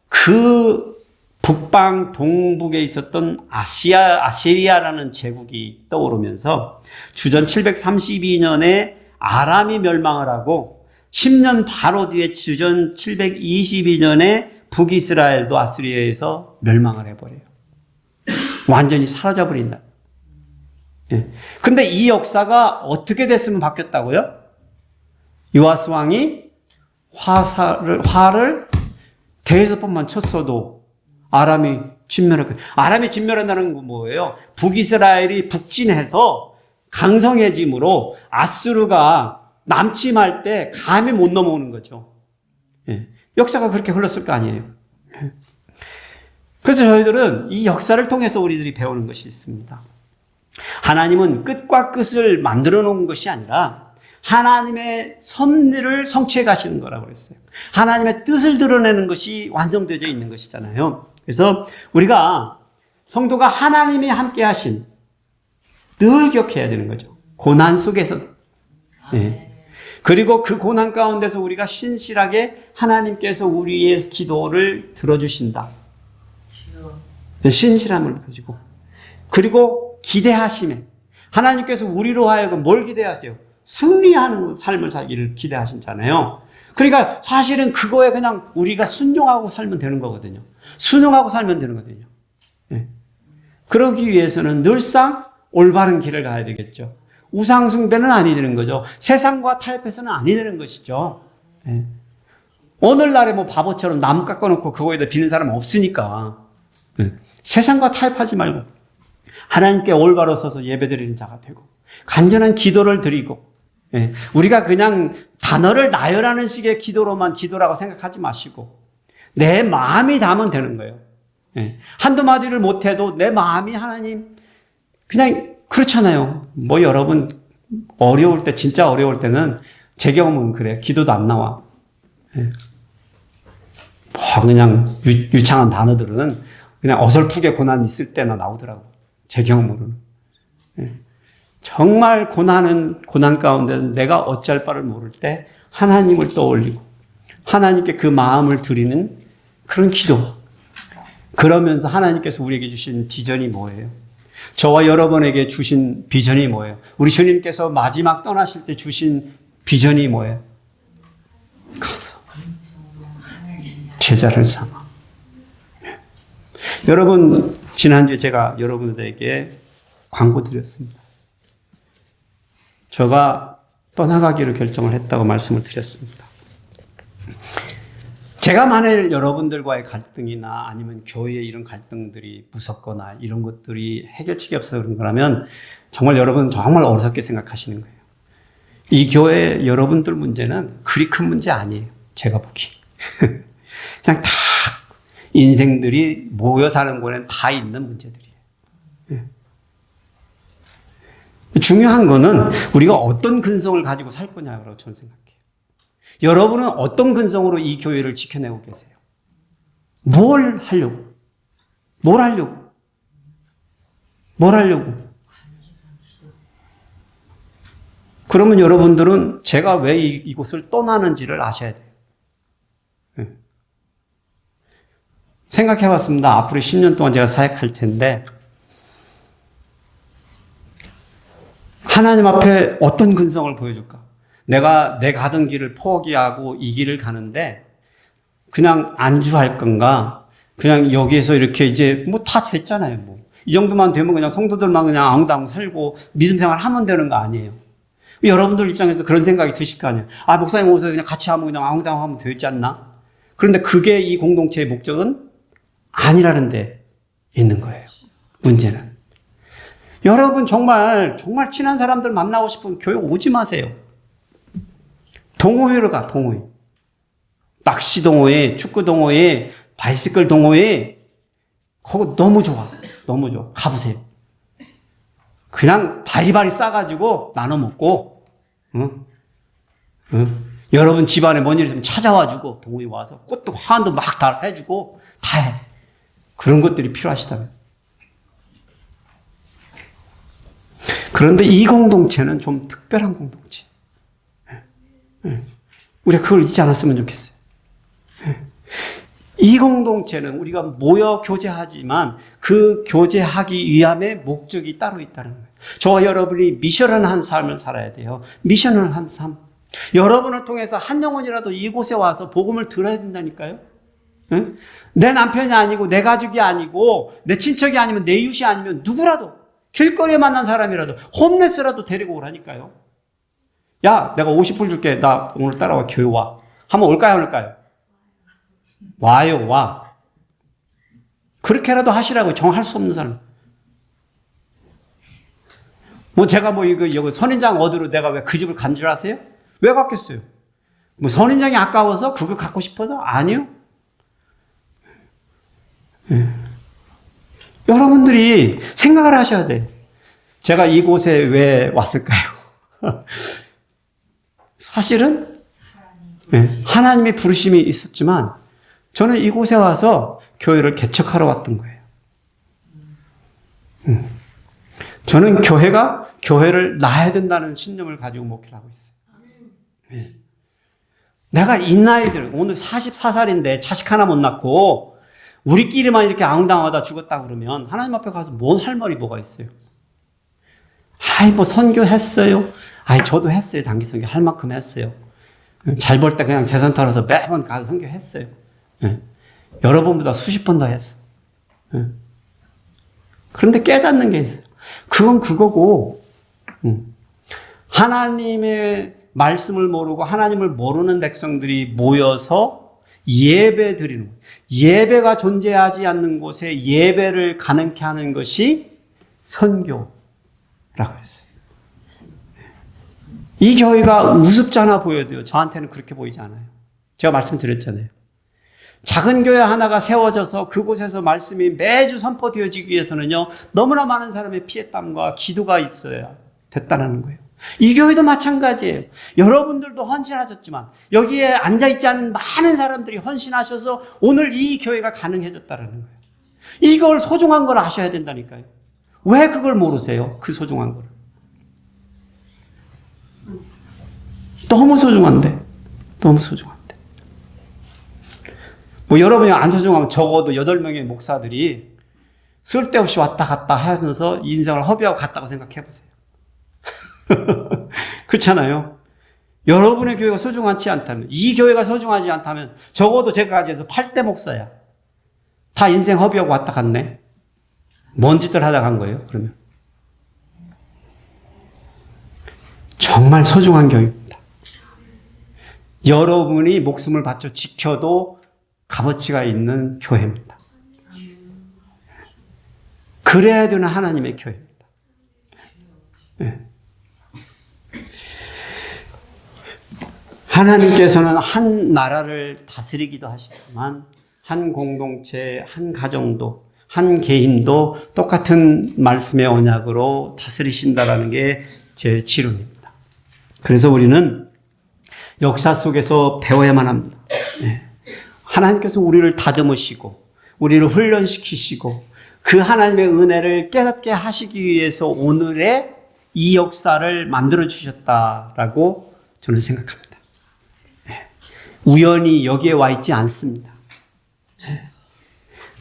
그 북방 동북에 있었던 아시리아라는 제국이 떠오르면서 주전 732년에 아람이 멸망을 하고 10년 바로 뒤에 주전 722년에 북이스라엘도 아수리아에서 멸망을 해버려요. 완전히 사라져버린다. 예. 근데 이 역사가 어떻게 됐으면 바뀌었다고요? 요아스 왕이 활을 대여섯번만 쳤어도 아람이 진멸했거든요. 아람이 진멸한다는 건 뭐예요? 북이스라엘이 북진해서 강성해짐으로 아수르가 남침할 때 감히 못 넘어오는 거죠. 예. 역사가 그렇게 흘렀을 거 아니에요. 그래서 저희들은 이 역사를 통해서 우리들이 배우는 것이 있습니다. 하나님은 끝과 끝을 만들어 놓은 것이 아니라 하나님의 섭리를 성취해 가시는 거라고 그랬어요. 하나님의 뜻을 드러내는 것이 완성되어 있는 것이잖아요. 그래서 우리가 성도가 하나님이 함께 하신, 늘 기억해야 되는 거죠. 고난 속에서. 예. 그리고 그 고난 가운데서 우리가 신실하게 하나님께서 우리의 기도를 들어주신다. 신실함을 가지고. 그리고 기대하심에. 하나님께서 우리로 하여금 뭘 기대하세요? 승리하는 삶을 살기를 기대하신잖아요. 그러니까 사실은 그거에 그냥 우리가 순종하고 살면 되는 거거든요. 순응하고 살면 되는 거거든요. 예. 그러기 위해서는 늘상 올바른 길을 가야 되겠죠. 우상숭배는 아니 되는 거죠. 세상과 타협해서는 아니 되는 것이죠. 예. 오늘날에 뭐 바보처럼 나무 깎아놓고 그거에다 비는 사람 없으니까. 예. 세상과 타협하지 말고 하나님께 올바로 서서 예배드리는 자가 되고 간절한 기도를 드리고, 예. 우리가 그냥 단어를 나열하는 식의 기도로만 기도라고 생각하지 마시고 내 마음이 담으면 되는 거예요. 예. 한두 마디를 못해도 내 마음이 하나님, 그냥 그렇잖아요. 뭐 여러분 어려울 때, 진짜 어려울 때는 제 경험은 그래요. 기도도 안 나와. 예. 뭐 그냥 유창한 단어들은 그냥 어설프게 고난 있을 때나 나오더라고. 제 경험으로는. 예. 정말 고난 가운데는 내가 어찌할 바를 모를 때 하나님을 떠올리고 하나님께 그 마음을 드리는 그런 기도. 그러면서 하나님께서 우리에게 주신 비전이 뭐예요? 저와 여러분에게 주신 비전이 뭐예요? 우리 주님께서 마지막 떠나실 때 주신 비전이 뭐예요? 가서 제자를 삼아. 여러분, 지난주에 제가 여러분들에게 광고 드렸습니다. 제가 떠나가기로 결정을 했다고 말씀을 드렸습니다. 제가 만일 여러분들과의 갈등이나 아니면 교회의 이런 갈등들이 무섭거나 이런 것들이 해결책이 없어서 그런 거라면 정말 여러분 정말 어리석게 생각하시는 거예요. 이 교회 여러분들 문제는 그리 큰 문제 아니에요. 제가 보기. 그냥 다 인생들이 모여 사는 곳에는 다 있는 문제들이에요. 중요한 거는 우리가 어떤 근성을 가지고 살 거냐라고 저는 생각해요. 여러분은 어떤 근성으로 이 교회를 지켜내고 계세요? 뭘 하려고? 뭘 하려고? 뭘 하려고? 그러면 여러분들은 제가 왜 이곳을 떠나는지를 아셔야 돼요. 네. 생각해 봤습니다. 앞으로 10년 동안 제가 사역할 텐데 하나님 앞에 어떤 근성을 보여줄까? 내가 가던 길을 포기하고 이 길을 가는데 그냥 안주할 건가? 그냥 여기에서 이렇게 이제 뭐 다 됐잖아요. 뭐. 이 정도만 되면 그냥 성도들만 그냥 앙당 살고 믿음 생활 하면 되는 거 아니에요. 여러분들 입장에서 그런 생각이 드실 거 아니에요. 아, 목사님 오셔서 그냥 같이 하면 그냥 앙당 하면 되지 않나? 그런데 그게 이 공동체의 목적은 아니라는 데 있는 거예요. 문제는. 여러분 정말 친한 사람들 만나고 싶으면 교회 오지 마세요. 동호회로 가, 동호회. 낚시 동호회, 축구 동호회, 바이시클 동호회. 그거 너무 좋아. 너무 좋아. 가보세요. 그냥 바리바리 싸가지고 나눠 먹고, 응? 여러분 집안에 뭔 일 있으면 찾아와주고, 동호회 와서 꽃도 화환도 막 다 해주고, 다 해. 그런 것들이 필요하시다면. 그런데 이 공동체는 좀 특별한 공동체. 우리가 그걸 잊지 않았으면 좋겠어요. 이 공동체는 우리가 모여 교제하지만 그 교제하기 위함의 목적이 따로 있다는 거예요. 저와 여러분이 미션을 한 삶을 살아야 돼요. 미션을 한 삶. 여러분을 통해서 한 영혼이라도 이곳에 와서 복음을 들어야 된다니까요. 내 남편이 아니고 내 가족이 아니고 내 친척이 아니면 내 이웃이 아니면 누구라도 길거리에 만난 사람이라도 홈레스라도 데리고 오라니까요. 야, 내가 50불 줄게. 나 오늘 따라와. 교회 와. 한번 올까요? 안 올까요? 와요. 와. 그렇게라도 하시라고. 정할 수 없는 사람. 뭐 제가 뭐 여기 선인장 얻으러 내가 왜 그 집을 간 줄 아세요? 왜 갔겠어요? 뭐 선인장이 아까워서 그거 갖고 싶어서? 아니요. 여러분들이 생각을 하셔야 돼요. 제가 이곳에 왜 왔을까요? 사실은 하나님의 부르심이 있었지만 저는 이곳에 와서 교회를 개척하러 왔던 거예요. 저는 교회를 낳아야 된다는 신념을 가지고 목회를 하고 있어요. 네. 내가 이 나이들, 오늘 44살인데 자식 하나 못 낳고 우리끼리만 이렇게 앙당하다 죽었다 그러면 하나님 앞에 가서 뭔 할 말이 뭐가 있어요? 아이, 뭐 선교했어요. 아이, 저도 했어요. 단기 선교 할 만큼 했어요. 잘 벌 때 그냥 재산 털어서 매번 가서 선교했어요. 네. 여러분보다 수십 번 더 했어. 네. 그런데 깨닫는 게 있어요. 그건 그거고, 하나님의 말씀을 모르고 하나님을 모르는 백성들이 모여서 예배 드리는 거예요. 예배가 존재하지 않는 곳에 예배를 가능케 하는 것이 선교라고 했어요. 이 교회가 우습잖아 보여도요. 저한테는 그렇게 보이지 않아요. 제가 말씀드렸잖아요. 작은 교회 하나가 세워져서 그곳에서 말씀이 매주 선포되어지기 위해서는요, 너무나 많은 사람의 피해 땀과 기도가 있어야 됐다는 거예요. 이 교회도 마찬가지예요. 여러분들도 헌신하셨지만 여기에 앉아있지 않은 많은 사람들이 헌신하셔서 오늘 이 교회가 가능해졌다는 거예요. 이걸 소중한 걸 아셔야 된다니까요. 왜 그걸 모르세요? 그 소중한 걸. 너무 소중한데. 뭐 여러분이 안 소중하면 적어도 8명의 목사들이 쓸데없이 왔다 갔다 하면서 인생을 허비하고 갔다고 생각해 보세요. 그렇잖아요. 여러분의 교회가 소중하지 않다면, 이 교회가 소중하지 않다면 적어도 제가 가지고 8대 목사야. 다 인생 허비하고 왔다 갔네. 뭔 짓을 하다 간 거예요, 그러면. 정말 소중한 교회입니다. 여러분이 목숨을 바쳐 지켜도 값어치가 있는 교회입니다. 그래야 되는 하나님의 교회입니다. 네. 하나님께서는 한 나라를 다스리기도 하시지만 한 공동체, 한 가정도, 한 개인도 똑같은 말씀의 언약으로 다스리신다라는 게 제 지론입니다. 그래서 우리는 역사 속에서 배워야만 합니다. 네. 하나님께서 우리를 다듬으시고 우리를 훈련시키시고 그 하나님의 은혜를 깨닫게 하시기 위해서 오늘의 이 역사를 만들어 주셨다라고 저는 생각합니다. 네. 우연히 여기에 와 있지 않습니다. 네.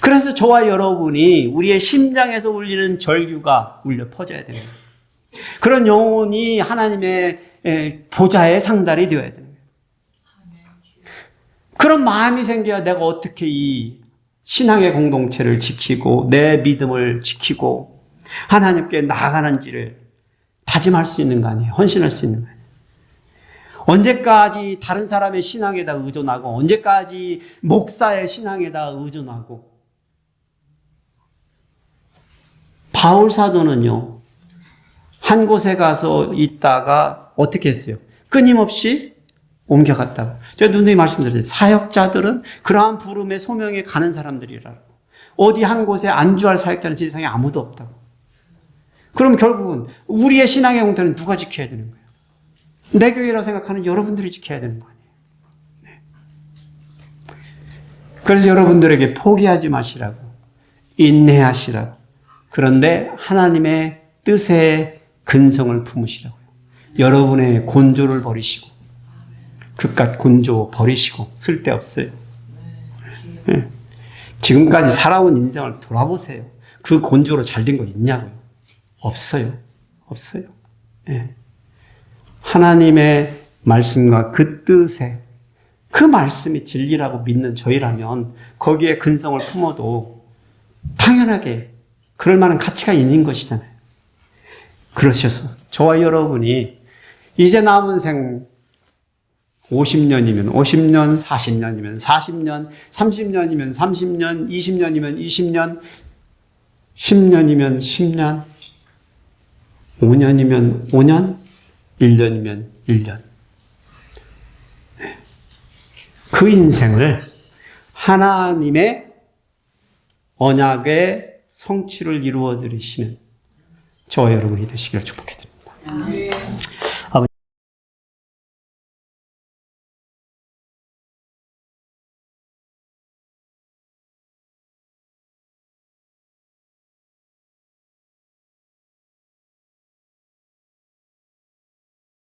그래서 저와 여러분이 우리의 심장에서 울리는 절규가 울려 퍼져야 됩니다. 그런 영혼이 하나님의 보좌의 상달이 되어야 됩니다. 그런 마음이 생겨야 내가 어떻게 이 신앙의 공동체를 지키고 내 믿음을 지키고 하나님께 나아가는지를 다짐할 수 있는 거 아니에요. 헌신할 수 있는 거 아니에요. 언제까지 다른 사람의 신앙에다 의존하고 언제까지 목사의 신앙에다 의존하고. 바울 사도는요, 한 곳에 가서 있다가 어떻게 했어요? 끊임없이 옮겨갔다고. 제가 누누이 말씀드렸어요. 사역자들은 그러한 부름의 소명에 가는 사람들이라고. 어디 한 곳에 안주할 사역자는 세상에 아무도 없다고. 그럼 결국은 우리의 신앙의 공태는 누가 지켜야 되는 거예요? 내 교회라고 생각하는 여러분들이 지켜야 되는 거 아니에요? 네. 그래서 여러분들에게 포기하지 마시라고, 인내하시라고, 그런데 하나님의 뜻에 근성을 품으시라고요. 여러분의 곤조를 버리시고 그깟 곤조 버리시고 쓸데없어요. 네. 지금까지 살아온 인생을 돌아보세요. 그 곤조로 잘 된 거 있냐고요? 없어요. 네. 하나님의 말씀과 그 뜻에 그 말씀이 진리라고 믿는 저희라면 거기에 근성을 품어도 당연하게 그럴 만한 가치가 있는 것이잖아요. 그러셔서 저와 여러분이 이제 남은 생 50년이면 50년, 40년이면 40년, 30년이면 30년, 20년이면 20년, 10년이면 10년, 5년이면 5년, 1년이면 1년. 그 인생을 하나님의 언약의 성취를 이루어 드리시는 저와 여러분이 되시기를 축복해 드립니다.